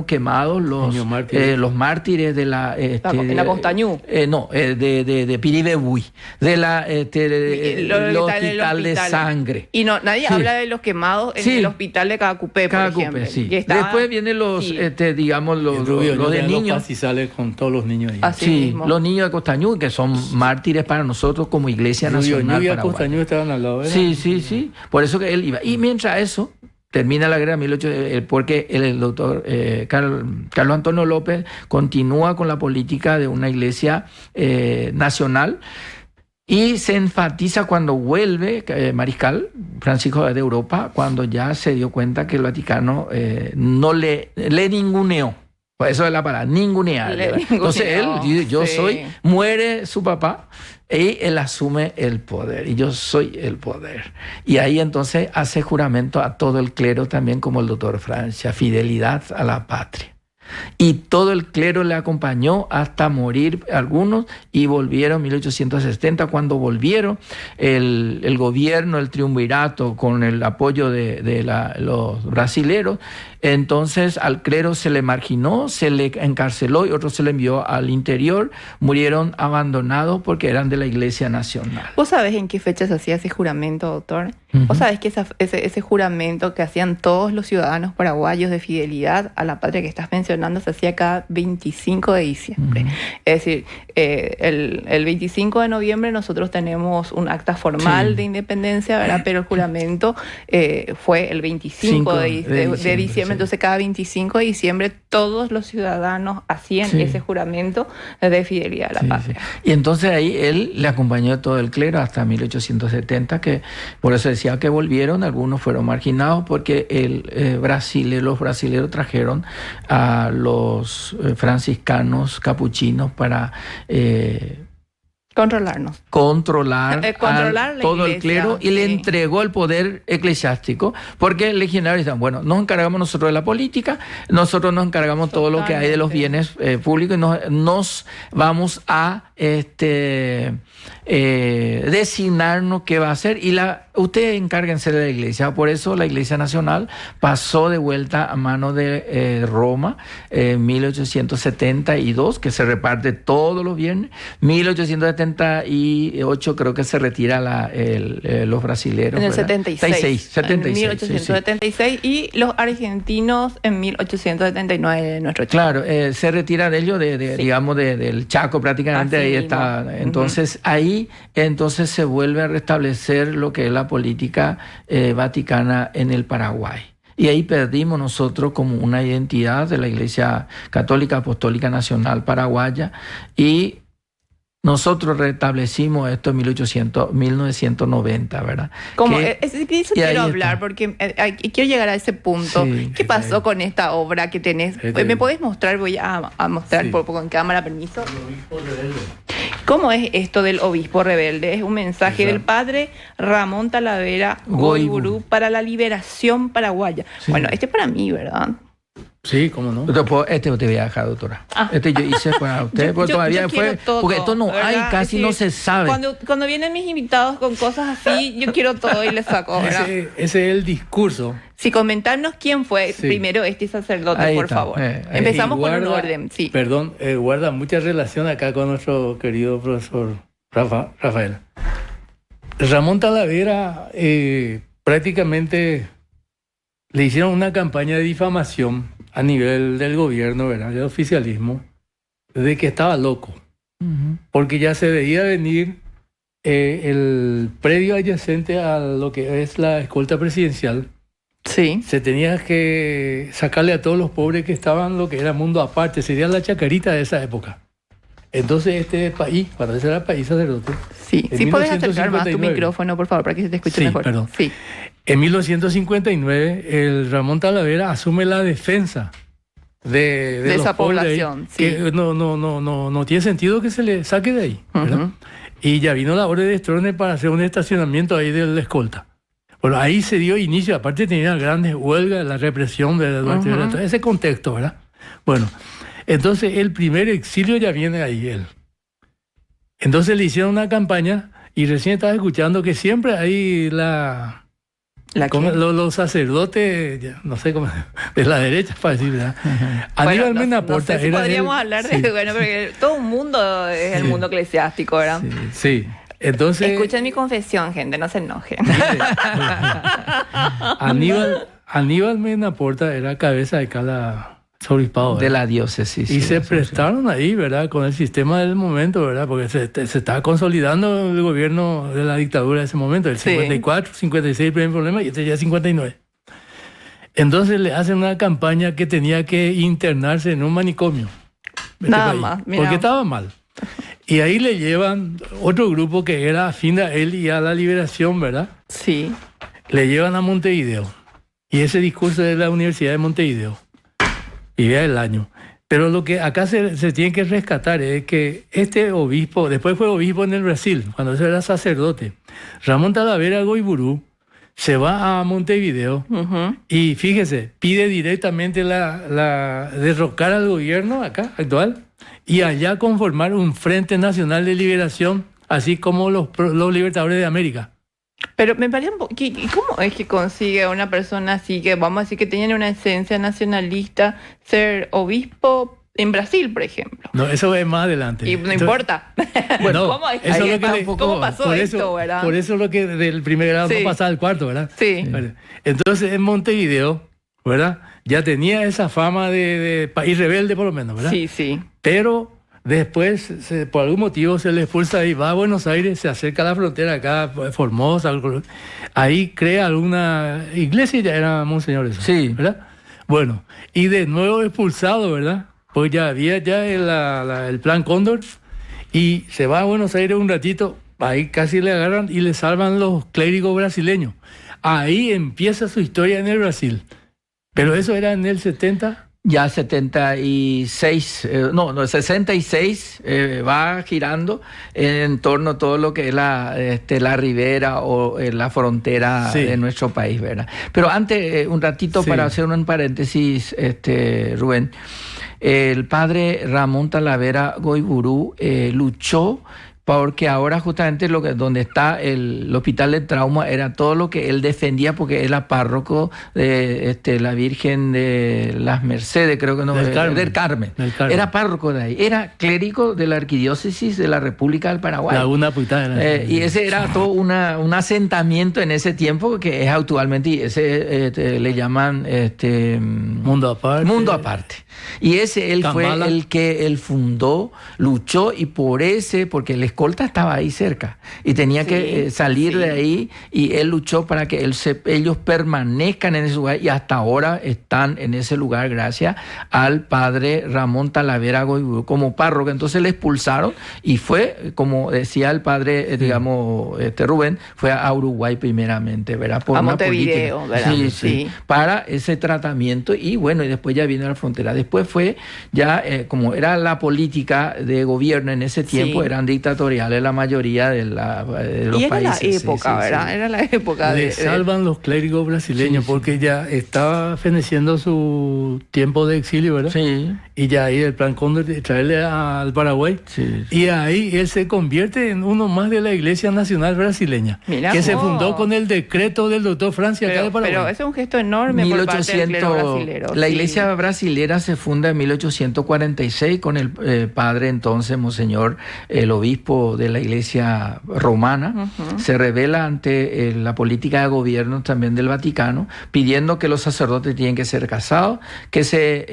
quemados, los mártires de la... en la Costañú. De Piribebuy, del hospital de sangre. Y nadie habla de los quemados en el hospital de Cacupé, por ejemplo. Después vienen los de niños. Y sale con todos los niños ahí. Así mismo. Los niños de Costañú, que son mártires para nosotros como Iglesia Nacional. Rubio y Costañú estaban al lado, ¿verdad? Sí. Por eso que él iba. Y mientras eso, termina la guerra porque el doctor Carlos Antonio López continúa con la política de una iglesia nacional, Y se enfatiza cuando vuelve Mariscal, Francisco de Europa, cuando ya se dio cuenta que el Vaticano no le ninguneó. Pues eso es la palabra, ningunear. Entonces él, yo soy, muere su papá y él asume el poder. Y yo soy el poder. Y ahí entonces hace juramento a todo el clero también, como el doctor Francia, fidelidad a la patria. Y todo el clero le acompañó hasta morir algunos y volvieron en 1870. Cuando volvieron, el gobierno, el triunvirato, con el apoyo de los brasileros, entonces al clero se le marginó, se le encarceló y otros se le envió al interior. Murieron abandonados porque eran de la Iglesia Nacional. ¿Vos sabés en qué fecha se hacía ese juramento, doctor? ¿Vos sabés que ese juramento que hacían todos los ciudadanos paraguayos de fidelidad a la patria que estás mencionando se hacía cada 25 de diciembre? Es decir, el 25 de noviembre nosotros tenemos un acta formal de independencia, ¿verdad? Pero el juramento fue el 25 de diciembre. Entonces cada 25 de diciembre todos los ciudadanos hacían ese juramento de fidelidad a la patria. Y entonces ahí él le acompañó a todo el clero hasta 1870, que por eso decía que volvieron, algunos fueron marginados porque los brasileros trajeron a los franciscanos capuchinos para controlar todo el clero y le entregó el poder eclesiástico, porque el legionario decía, bueno, nos encargamos nosotros de la política, nosotros nos encargamos todo lo que hay de los bienes públicos y nos vamos a designarnos qué va a hacer y ustedes encárguense de la iglesia. Por eso la Iglesia Nacional pasó de vuelta a mano de Roma en 1872, que se reparte todos los viernes. 1878 creo que se retira los brasileros. En el 76. En 1876 y los argentinos en 1879 de nuestro Chaco. Claro, se retira de ellos, digamos, del Chaco prácticamente. Ahí está. Entonces, ahí entonces se vuelve a restablecer lo que es la política vaticana en el Paraguay. Y ahí perdimos nosotros como una identidad de la Iglesia Católica Apostólica Nacional Paraguaya y nosotros restablecimos esto en 1990, ¿verdad? Eso quiero hablar, porque quiero llegar a ese punto. ¿Qué pasó con esta obra que tenés? ¿Me podés mostrar? Voy a mostrar un poco en cámara, permiso. El obispo rebelde. ¿Cómo es esto del obispo rebelde? Es un mensaje del padre Ramón Talavera Goiburu para la liberación paraguaya. Sí. Bueno, este es para mí, ¿verdad? Sí, ¿cómo no? Este te voy a dejar, doctora. Yo hice para usted, porque todavía fue... Todo, porque esto no hay, casi no se sabe. Cuando vienen mis invitados con cosas así, yo quiero todo y les saco, ¿verdad? Ese es el discurso. Sí, comentarnos quién fue primero este sacerdote, ahí por favor. Empezamos con un orden, sí. Perdón, guarda mucha relación acá con nuestro querido profesor Rafael. Ramón Talavera prácticamente le hicieron una campaña de difamación a nivel del gobierno, ¿verdad? Del oficialismo, de que estaba loco. Porque ya se veía venir el predio adyacente a lo que es la escolta presidencial. Sí. Se tenía que sacarle a todos los pobres que estaban lo que era mundo aparte, sería la chacarita de esa época. Entonces este país, para ese era el país sacerdote. Sí, sí puedes acercar más tu micrófono, por favor, para que se te escuche mejor. Perdón. Sí. En 1959, el Ramón Talavera asume la defensa de esa población. Que no tiene sentido que se le saque de ahí, ¿verdad? Y ya vino la orden de Stroessner para hacer un estacionamiento ahí de la escolta. Bueno, ahí se dio inicio, aparte tenía grandes huelgas, la represión de Duarte, ese contexto, ¿verdad? Bueno, entonces el primer exilio ya viene ahí él. Entonces le hicieron una campaña y recién estaba escuchando que siempre hay los sacerdotes, no sé cómo, de la derecha, para decir, ¿verdad? Aníbal Mena Porta era. Podríamos hablar de, porque todo un mundo es el mundo eclesiástico, ¿verdad? Sí. Entonces, escuchen mi confesión, gente, no se enojen. Aníbal Mena Porta era cabeza de cada obispado de la diócesis. Y se prestaron ahí, ¿verdad? Con el sistema del momento, ¿verdad? Porque se estaba consolidando el gobierno de la dictadura de ese momento, el 54, 56, el primer problema, y este ya 59. Entonces le hacen una campaña que tenía que internarse en un manicomio. Nada más. Porque estaba mal. Y ahí le llevan otro grupo que era afín a él y a la liberación, ¿verdad? Sí. Le llevan a Montevideo. Y ese discurso es de la Universidad de Montevideo. Y vea el año. Pero lo que acá se tiene que rescatar es que este obispo, después fue obispo en el Brasil, cuando él era sacerdote, Ramón Talavera Goiburu, se va a Montevideo y fíjese, pide directamente derrocar al gobierno acá, actual, y allá conformar un Frente Nacional de Liberación, así como los Libertadores de América. Pero me parece ¿cómo es que consigue una persona así, que vamos a decir que tiene una esencia nacionalista, ser obispo en Brasil, por ejemplo? No, eso es más adelante. Y no importa. Bueno, ¿Cómo pasó esto, verdad? Por eso lo que del primer grado no pasaba al cuarto, ¿verdad? Sí. Entonces, en Montevideo, ¿verdad? Ya tenía esa fama de país rebelde, por lo menos, ¿verdad? Sí, sí. Pero después, por algún motivo, se le expulsa y va a Buenos Aires, se acerca a la frontera acá, Formosa, ahí crea alguna iglesia, ya era monseñor eso, sí, ¿verdad? Bueno, y de nuevo expulsado, ¿verdad? Pues ya había el plan Cóndor y se va a Buenos Aires un ratito, ahí casi le agarran y le salvan los clérigos brasileños. Ahí empieza su historia en el Brasil. Pero eso era en el 70... Ya 66 va girando en torno a todo lo que es la ribera o la frontera de nuestro país, ¿verdad? Pero antes, un ratito para hacer un paréntesis, Rubén, el padre Ramón Talavera Goiburu luchó porque ahora justamente donde está el hospital de trauma era todo lo que él defendía, porque era párroco de la Virgen de las Mercedes, creo que no, del Carmen. Era párroco de ahí, era clérigo de la arquidiócesis de la República del Paraguay. Y ese era todo un asentamiento en ese tiempo que es actualmente, y ese le llaman Mundo Aparte. Y ese él fue el que él fundó, luchó, y porque el escolta estaba ahí cerca y tenía que salir de ahí, y él luchó para que ellos permanezcan en ese lugar, y hasta ahora están en ese lugar gracias al padre Ramón Talavera Goiburu como párroco. Entonces le expulsaron y fue, como decía el padre, Rubén, fue a Uruguay primeramente, ¿verdad? Por a una Montevideo, política, ¿verdad? Sí, para ese tratamiento, y bueno, y después ya vino a la frontera. Después fue ya, como era la política de gobierno en ese tiempo, eran dictatoriales la mayoría de los y era países. La época, ¿verdad? Era la época Le salvan los clérigos brasileños porque ya estaba feneciendo su tiempo de exilio, ¿verdad? Sí. Y ya ahí el plan Cóndor de traerle al Paraguay. Sí. Y ahí él se convierte en uno más de la Iglesia Nacional Brasileña, que se fundó con el decreto del doctor Francia acá de Paraguay. Pero ese es un gesto enorme por parte del clero brasilero. La Iglesia brasilera se funda en 1846 con el padre entonces, monseñor, el obispo de la Iglesia romana. Se revela ante la política de gobierno también del Vaticano, pidiendo que los sacerdotes tienen que ser casados, que se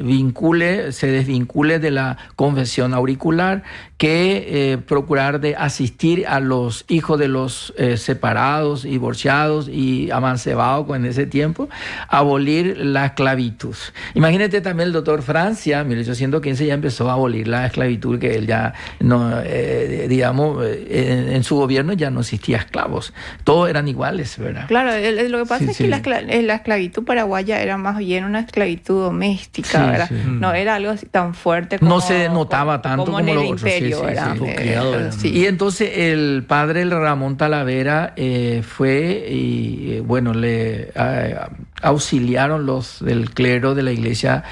desvincule de la confesión auricular, que procurar de asistir a los hijos de los separados, divorciados y amancebados en ese tiempo, abolir la esclavitud. Imagínate también el doctor Francia, en 1815 ya empezó a abolir la esclavitud, que él ya no, en su gobierno ya no existía esclavos, todos eran iguales, ¿verdad? Claro, lo que pasa es que la esclavitud paraguaya era más bien una esclavitud doméstica, ¿verdad? No era algo así tan fuerte como... No se notaba tanto como en el lo otro. imperio, Y entonces el padre Ramón Talavera fue y bueno, le auxiliaron los del clero de la Iglesia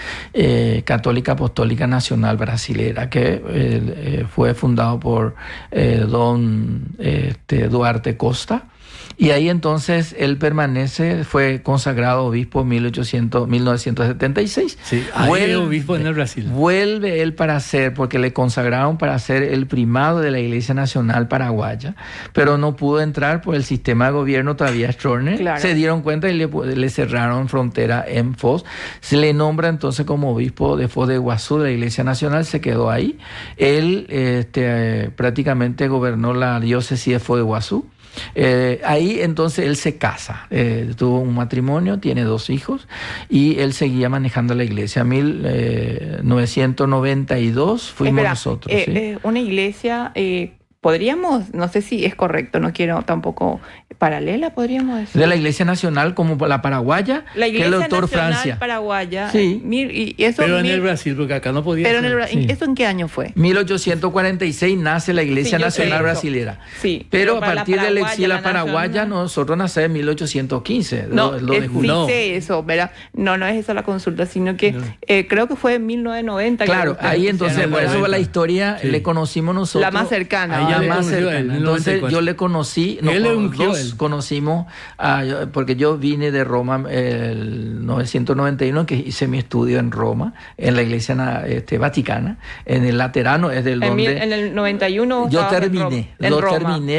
Católica Apostólica Nacional Brasilera, que fue fundado por don Duarte Costa. Y ahí entonces él permanece, fue consagrado obispo en 1976. Sí, ahí obispo en el Brasil. Vuelve él porque le consagraron para ser el primado de la Iglesia Nacional Paraguaya, pero no pudo entrar por el sistema de gobierno todavía Stroessner. Claro. Se dieron cuenta y le cerraron frontera en Foz. Se le nombra entonces como obispo de Foz de Iguazú de la Iglesia Nacional, se quedó ahí. Él prácticamente gobernó la diócesis de Foz de Iguazú. Ahí ahí entonces él se casa, tuvo un matrimonio, tiene 2 hijos y él seguía manejando la iglesia. 1992 fuimos nosotros. ¿sí? Una iglesia... podríamos, no sé si es correcto, no quiero tampoco paralela, podríamos decir. De la Iglesia Nacional como la paraguaya, la Iglesia que el doctor Nacional Francia. Paraguaya. Sí. Y eso pero en el Brasil, porque acá no podía pero ser. sí. ¿Eso en qué año fue? 1846 nace la Iglesia Nacional Brasilera. Sí, pero a partir del exilio paraguaya, nosotros nacemos en 1815. No, sé eso, ¿verdad? No es esa la consulta, sino que creo que fue en 1990. Claro, ahí entonces, por eso la historia le conocimos nosotros. La más cercana. La más cercana. Entonces yo le conocí, nosotros conocimos, porque yo vine de Roma el 991, que hice mi estudio en Roma, en la Iglesia Vaticana, en el Laterano, es del donde... En el 91 yo terminé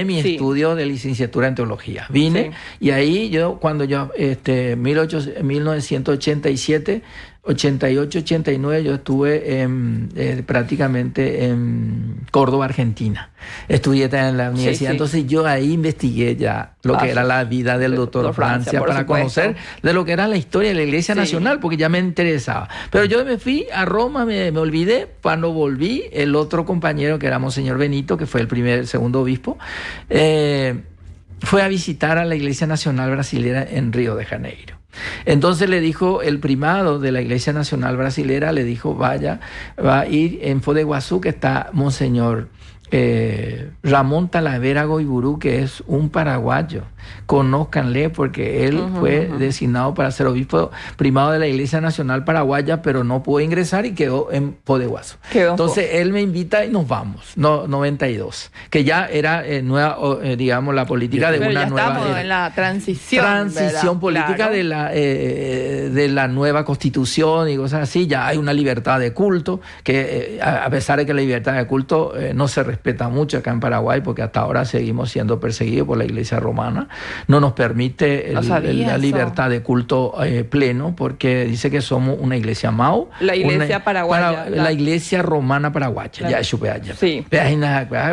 mi estudio de licenciatura en teología. Vine y ahí cuando yo, 1987... 88, 89 yo estuve prácticamente en Córdoba, Argentina. Estudié en la universidad, entonces yo ahí investigué ya lo que era la vida del doctor Francia para conocer de lo que era la historia de la Iglesia Nacional, porque ya me interesaba. Pero yo me fui a Roma, me olvidé. Cuando volví, el otro compañero que era Monseñor Benito, que fue el segundo obispo, fue a visitar a la Iglesia Nacional Brasilera en Río de Janeiro. Entonces le dijo el primado de la Iglesia Nacional Brasilera, le dijo, va a ir en Foz de Iguazú, que está Monseñor Ramón Talavera Goiburú, que es un paraguayo. Conózcanle, porque él fue designado para ser obispo primado de la Iglesia Nacional Paraguaya, pero no pudo ingresar y quedó en Foz de Iguazú. Entonces él me invita y nos vamos, 92, que ya era nueva, digamos, la política de una nueva... Estamos en la transición política de la nueva constitución y cosas así. Ya hay una libertad de culto, que a pesar de que la libertad de culto no se respeta mucho acá en Paraguay, porque hasta ahora seguimos siendo perseguidos por la Iglesia romana. No nos permite la libertad de culto pleno, porque dice que somos una iglesia Mao. La iglesia paraguaya. La iglesia romana paraguaya. Ya, sí.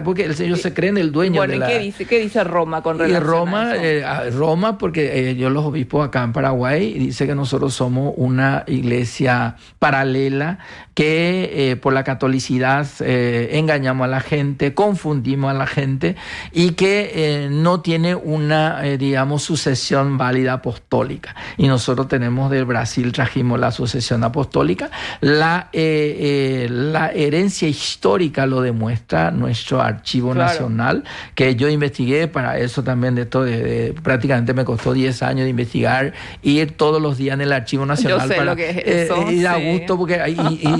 Porque ellos se creen el dueño de la... ¿Qué dice Roma con relación a eso? Roma, porque yo los obispos acá en Paraguay, dice que nosotros somos una iglesia paralela, que por la catolicidad engañamos a la gente, confundimos a la gente, y que no tiene una, digamos, sucesión válida apostólica. Y nosotros tenemos del Brasil, trajimos la sucesión apostólica. La herencia histórica lo demuestra nuestro archivo nacional, que yo investigué para eso también. Prácticamente me costó 10 años de investigar, ir todos los días en el archivo nacional. Yo sé lo que es eso. Y da gusto, porque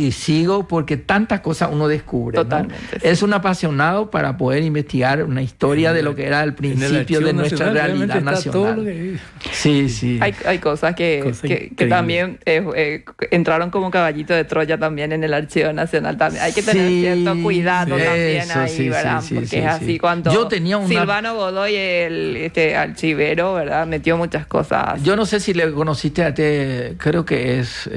y sigo, porque tantas cosas uno descubre. Totalmente. ¿no? Es un apasionado para poder investigar una historia de lo que era el principio de nuestra realidad nacional. Sí. Hay cosas que también entraron como caballito de Troya también en el Archivo Nacional. También hay que tener cierto cuidado también ahí, ¿verdad? Porque es así cuando yo tenía Silvano Godoy, el archivero, ¿verdad? Metió muchas cosas. Yo no sé si le conociste creo que es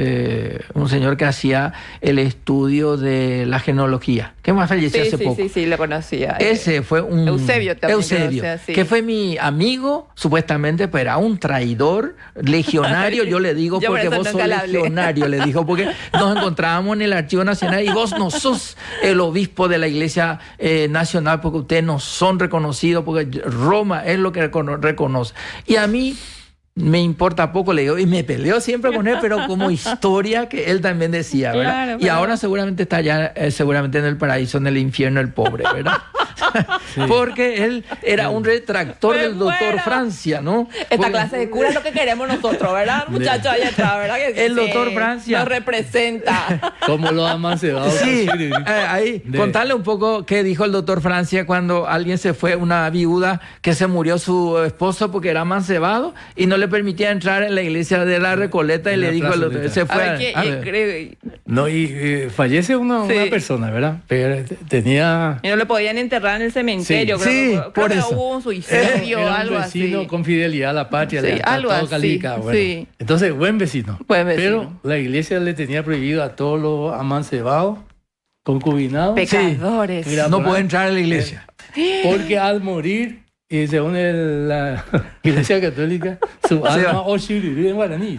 un señor que hacía el estudio de la genealogía, que más falleció hace poco. Sí, lo conocía. Ese fue un... Eusebio también. Que fue mi amigo, supuestamente, pero era un traidor, legionario, yo le digo, porque vos sos legionario, le dijo, porque nos encontrábamos en el Archivo Nacional y vos no sos el obispo de la Iglesia Nacional, porque ustedes no son reconocidos, porque Roma es lo que reconoce. Y a mí me importa poco, le digo, y me peleo siempre con él, pero como historia que él también decía, ¿verdad? Claro, y ahora seguramente está allá, seguramente en el paraíso, en el infierno, el pobre, ¿verdad? Sí. Porque él era un retractor del doctor Francia, ¿no? Esta clase de cura es lo que queremos nosotros, ¿verdad? Muchachos allá atrás, ¿verdad? Que el doctor Francia nos representa. Como lo amancebado. Sí, ahí, contarle un poco qué dijo el doctor Francia cuando alguien se fue, una viuda que se murió su esposo porque era amancebado y no le permitía entrar en la iglesia de la Recoleta, y le dijo al doctor, se fue. No, y fallece una persona, ¿verdad? Pero tenía... Y no le podían enterrar en el cementerio. Creo por que eso. Hubo un suicidio o algo así. Vecino con fidelidad a la patria. Algo así. Calificado, bueno. Entonces, buen vecino. Pero la iglesia le tenía prohibido a todos los amancebados, concubinados. Pecadores. No puede entrar a la iglesia. Porque al morir y según la Iglesia Católica, su alma Oshiriri en guaraní,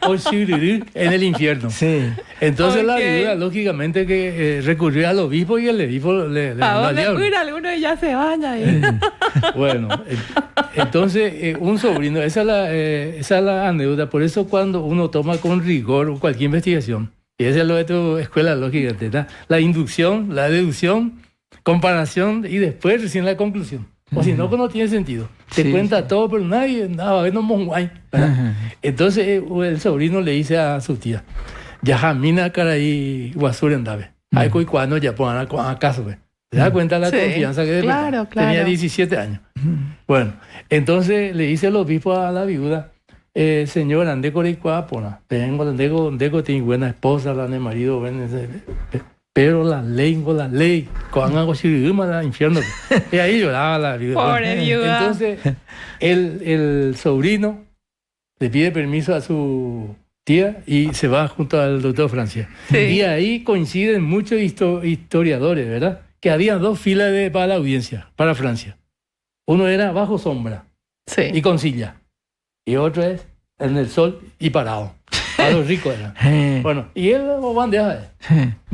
Oshiriri en el infierno. Sí. Entonces la viuda, lógicamente, que recurrió al obispo y el obispo le ¿a dónde fuera? Alguno ya se baña. Bueno, entonces un sobrino, esa es la anécdota. Por eso cuando uno toma con rigor cualquier investigación, y esa es lo de tu escuela lógica, la inducción, la deducción, comparación y después recién la conclusión. O si no, no tiene sentido. Te cuenta todo, pero nadie, nada, no monguay. Entonces el sobrino le dice a su tía, Yajamina Caray Guasur Endave. Hay cuando ya pongan a caso, ¿ve? ¿Se da cuenta la confianza que claro. Tenía 17 años. Bueno, entonces le dice el obispo a la viuda, señora, ande coricua, pona. Vengo, ande tiene buena esposa, la de marido, pero la ley, con algo así, la infierno. Y ahí lloraba la viuda. Pobre viuda. Entonces, el sobrino le pide permiso a su tía y se va junto al doctor Francia. Sí. Y ahí coinciden muchos historiadores, ¿verdad? Que había 2 filas para la audiencia, para Francia. Uno era bajo sombra y con silla. Y otro es en el sol y parado. A los ricos eran. Bueno, y él bandeja.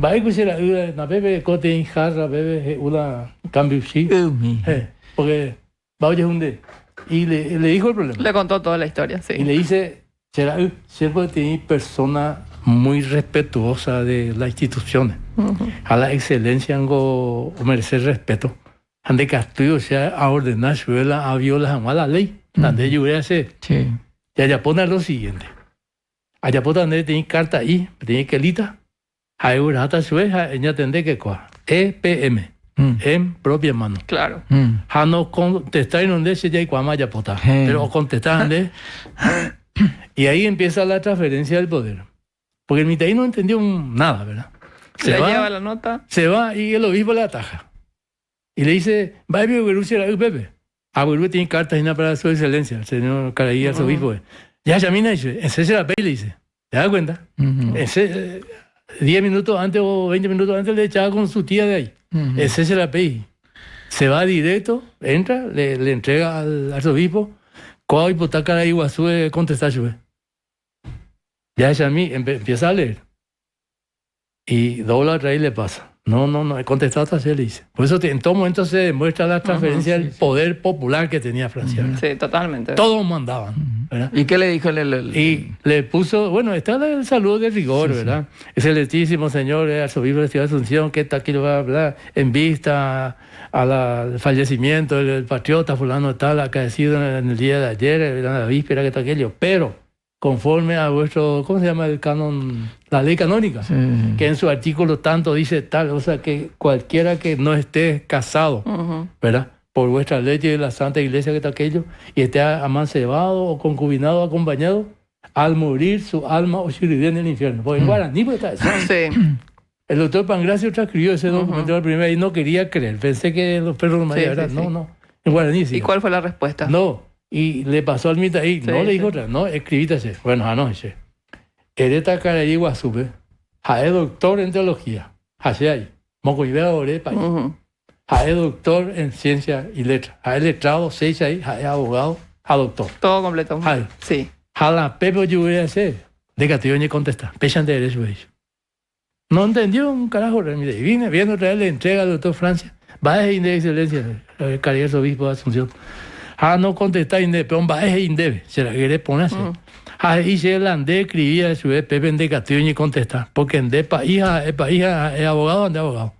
Va a escuchar una bebé cote en jarra, bebé una cambio sí. Porque va a oír un de. Y le dijo el problema. Le contó toda la historia, sí. Y le dice, será siempre tiene persona muy respetuosa de las instituciones. A la excelencia o merecer respeto. Ande castillo, o sea, a ordenar suela, a violar a la ley. Ande yo voy a hacer. Y allá pone lo siguiente. Allá por donde tiene carta ahí, tiene que lita. Hay una hasta su vez, ella tendrá que coger. EPM, en propia mano. Claro. A no contestar en donde se ya y cuama ya pota. Pero contestar donde. Y ahí empieza la transferencia del poder. Porque el mitaí no entendió nada, ¿verdad? Se va, lleva la nota. Se va y el obispo le ataja. Y le dice, va a ver a Pepe. A Guerú tiene cartas y nada para su excelencia, el señor Caraí, el obispo. Ya Yamina dice, ese se la pay, le dice. ¿Te das cuenta? 10 minutos antes o 20 minutos antes le echaba con su tía de ahí. Ese se la pay. Se va directo, entra, le entrega al arzobispo. ¿Cuál hipoteca de Iguazú contestar? Ya Yamí empieza a leer. Y dobla otra y le pasa. No, he contestado hasta se le dice. Por eso en todo momento se demuestra la transferencia del poder popular que tenía Francia. Sí, totalmente. Todos mandaban. ¿Verdad? ¿Y qué le dijo? Y le puso, bueno, está el saludo de rigor, ¿verdad? Excelentísimo señor arzobispo de la ciudad de Asunción, que está aquí lo va a hablar en vista al fallecimiento del patriota fulano tal, acaecido en el día de ayer, en la víspera, que está aquello. Pero conforme a vuestro, ¿cómo se llama el canon? La ley canónica, que en su artículo tanto dice tal, o sea que cualquiera que no esté casado, ¿verdad? Por vuestra ley de la Santa Iglesia que está aquello, y esté amancebado o concubinado, acompañado, al morir su alma o shiride en el infierno. Porque en guaraní pues está eso. Sí. El doctor Pangracio transcribió ese documento la primera y no quería creer. Pensé que los perros no me iban a hablar. No. En guaraní sí. ¿Y cuál fue la respuesta? No. Y le pasó al mitaí, no le dijo otra, no, escribítase. Bueno, anoche. Ereta Caraí Guasube, jae doctor en teología, hace ahí, mocoibea ore país. Jae doctor en ciencia y letras, jae letrado, 6 ahí, jae abogado, a doctor. Todo completo. Jae. Sí. Jala Pepe yo voy a hacer, de que te contesta, pechan de derecho ellos. No entendió un carajo, vine viendo otra vez, le entrega al doctor Francia, va a de excelencia, el carrera obispo de Asunción. No contesta inde, pero va a indebe, se la quiere poner así. Y se la ande escribía su Pepe en de Castillo y contesta, porque en de país es abogado, ande abogado.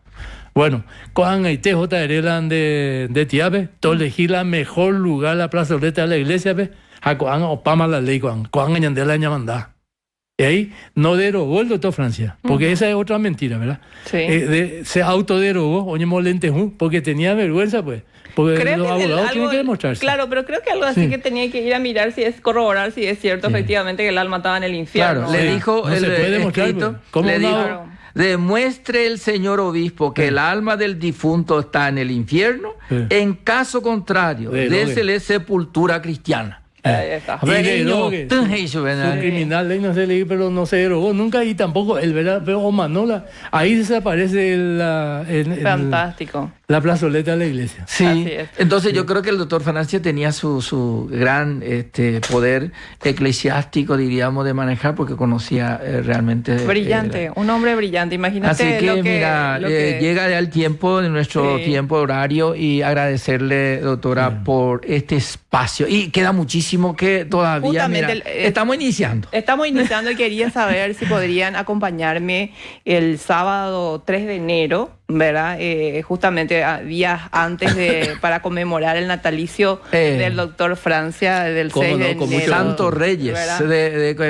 Bueno, cuando hay TJ de Tiabe, todo legisla mejor lugar la plazoleta de la iglesia, cuando opama la ley, cuando añade la ñamandá. Y ahí no derogó el doctor Francia, porque esa es otra mentira, ¿verdad? Sí. Se autoderogó, oye, molente, porque tenía vergüenza, pues. Porque creo los abogados tienen que demostrarse. Claro, pero creo que algo así que tenía que ir a mirar corroborar si es cierto efectivamente que el alma estaba en el infierno. Claro, le dijo no el se puede demostrar, escrito, ¿cómo le no? dijo, demuestre el señor obispo que el alma del difunto está en el infierno, en caso contrario, désele sepultura cristiana. Ahí está. Su criminal, no se leí, pero no se derogó nunca y tampoco el verdadero Manola. Ahí desaparece fantástico. La plazoleta de la iglesia. Sí, entonces yo creo que el doctor Francia tenía su gran poder eclesiástico, diríamos, de manejar, porque conocía realmente... Brillante, un hombre brillante, imagínate. Así que, mira, llega ya el tiempo, de nuestro tiempo horario, y agradecerle, doctora, por este espacio. Y queda muchísimo que todavía, mira, estamos iniciando. Estamos iniciando y quería saber si podrían acompañarme el sábado 3 de enero, ¿verdad? Justamente días antes para conmemorar el natalicio del doctor Francia del 6 de enero. Santos Reyes,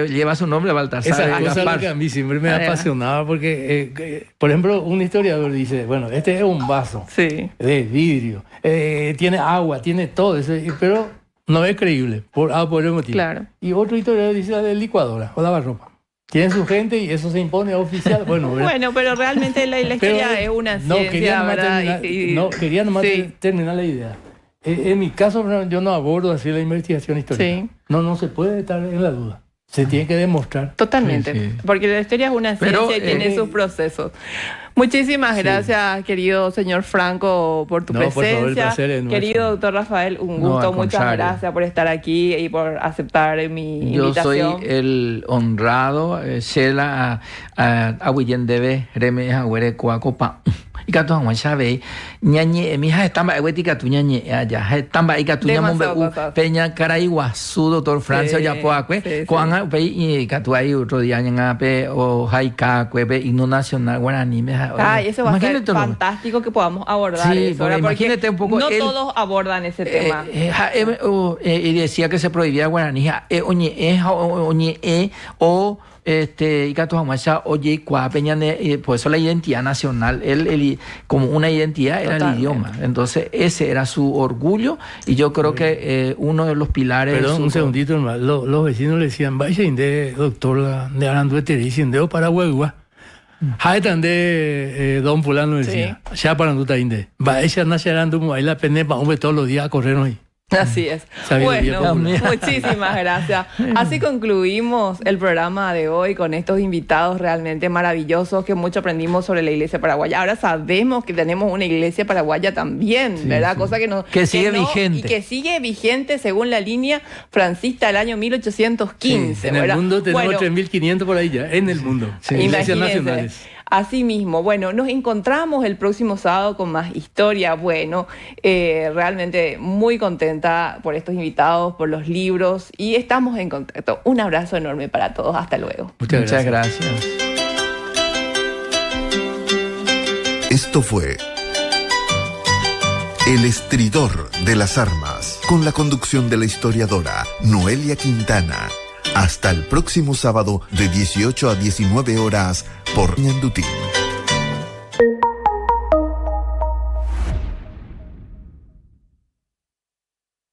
lleva su nombre, Baltasar. Esa cosa que a mí siempre me apasionaba porque, por ejemplo, un historiador dice, bueno, este es un vaso de vidrio, tiene agua, tiene todo eso, pero no es creíble por el motivo. Claro. Y otro historiador dice la de licuadora o lavarropa. Tiene su gente y eso se impone oficial. Bueno, pero realmente la historia es una ciencia, ¿verdad? Quería nomás terminar la idea. En mi caso, yo no abordo así la investigación histórica. No se puede estar en la duda. Se tiene que demostrar. Totalmente. Porque la historia es una ciencia y tiene sus procesos. Muchísimas gracias, querido señor Franco, por tu presencia. Por favor, el placer es nuestro. Querido doctor Rafael, un gusto. Muchas gracias por estar aquí y por aceptar mi invitación. Yo soy el honrado. Shela Awiyendebe, Reme Agüere Coacopa. Y que todos saben, ñañe, mi hija está en Huetica, tu ñañe, allá, está en Icatuña, Mombeú, Peña, Caraiguazú, doctor Francia, Yapoacue, Juan, y Catuay, otro día, en Ape, o Jaica, Cueve, Himno Nacional, Guaraní. Eso va a ser fantástico que podamos abordar eso. Imagínate un poco. No todos abordan ese tema. Y decía que se prohibía Guaraní, o oye, por eso la identidad nacional, él como una identidad era el idioma. Entonces ese era su orgullo y yo creo que uno de los pilares. Perdón, un segundito nomás. Los vecinos le decían, vaya de doctor de Arandueteri, de para Huegua. Jaitan de Don Fulano decía, ya para no inde. Vaya nacerando ahí la pene para hombre todos los días a correr hoy. Así es. Bueno, muchísimas gracias. Así concluimos el programa de hoy con estos invitados realmente maravillosos que mucho aprendimos sobre la iglesia paraguaya. Ahora sabemos que tenemos una iglesia paraguaya también, ¿verdad? Cosa que sigue vigente. Y que sigue vigente según la línea francista del año 1815. En el mundo tenemos 3.500 por ahí ya, en el mundo. Iglesias nacionales. Así mismo, bueno, nos encontramos el próximo sábado con más historia. Bueno, realmente muy contenta por estos invitados, por los libros y estamos en contacto. Un abrazo enorme para todos. Hasta luego. Muchas gracias. Esto fue El Estridor de las Armas, con la conducción de la historiadora Noelia Quintana. Hasta el próximo sábado de 18 a 19 horas por Ñandutí.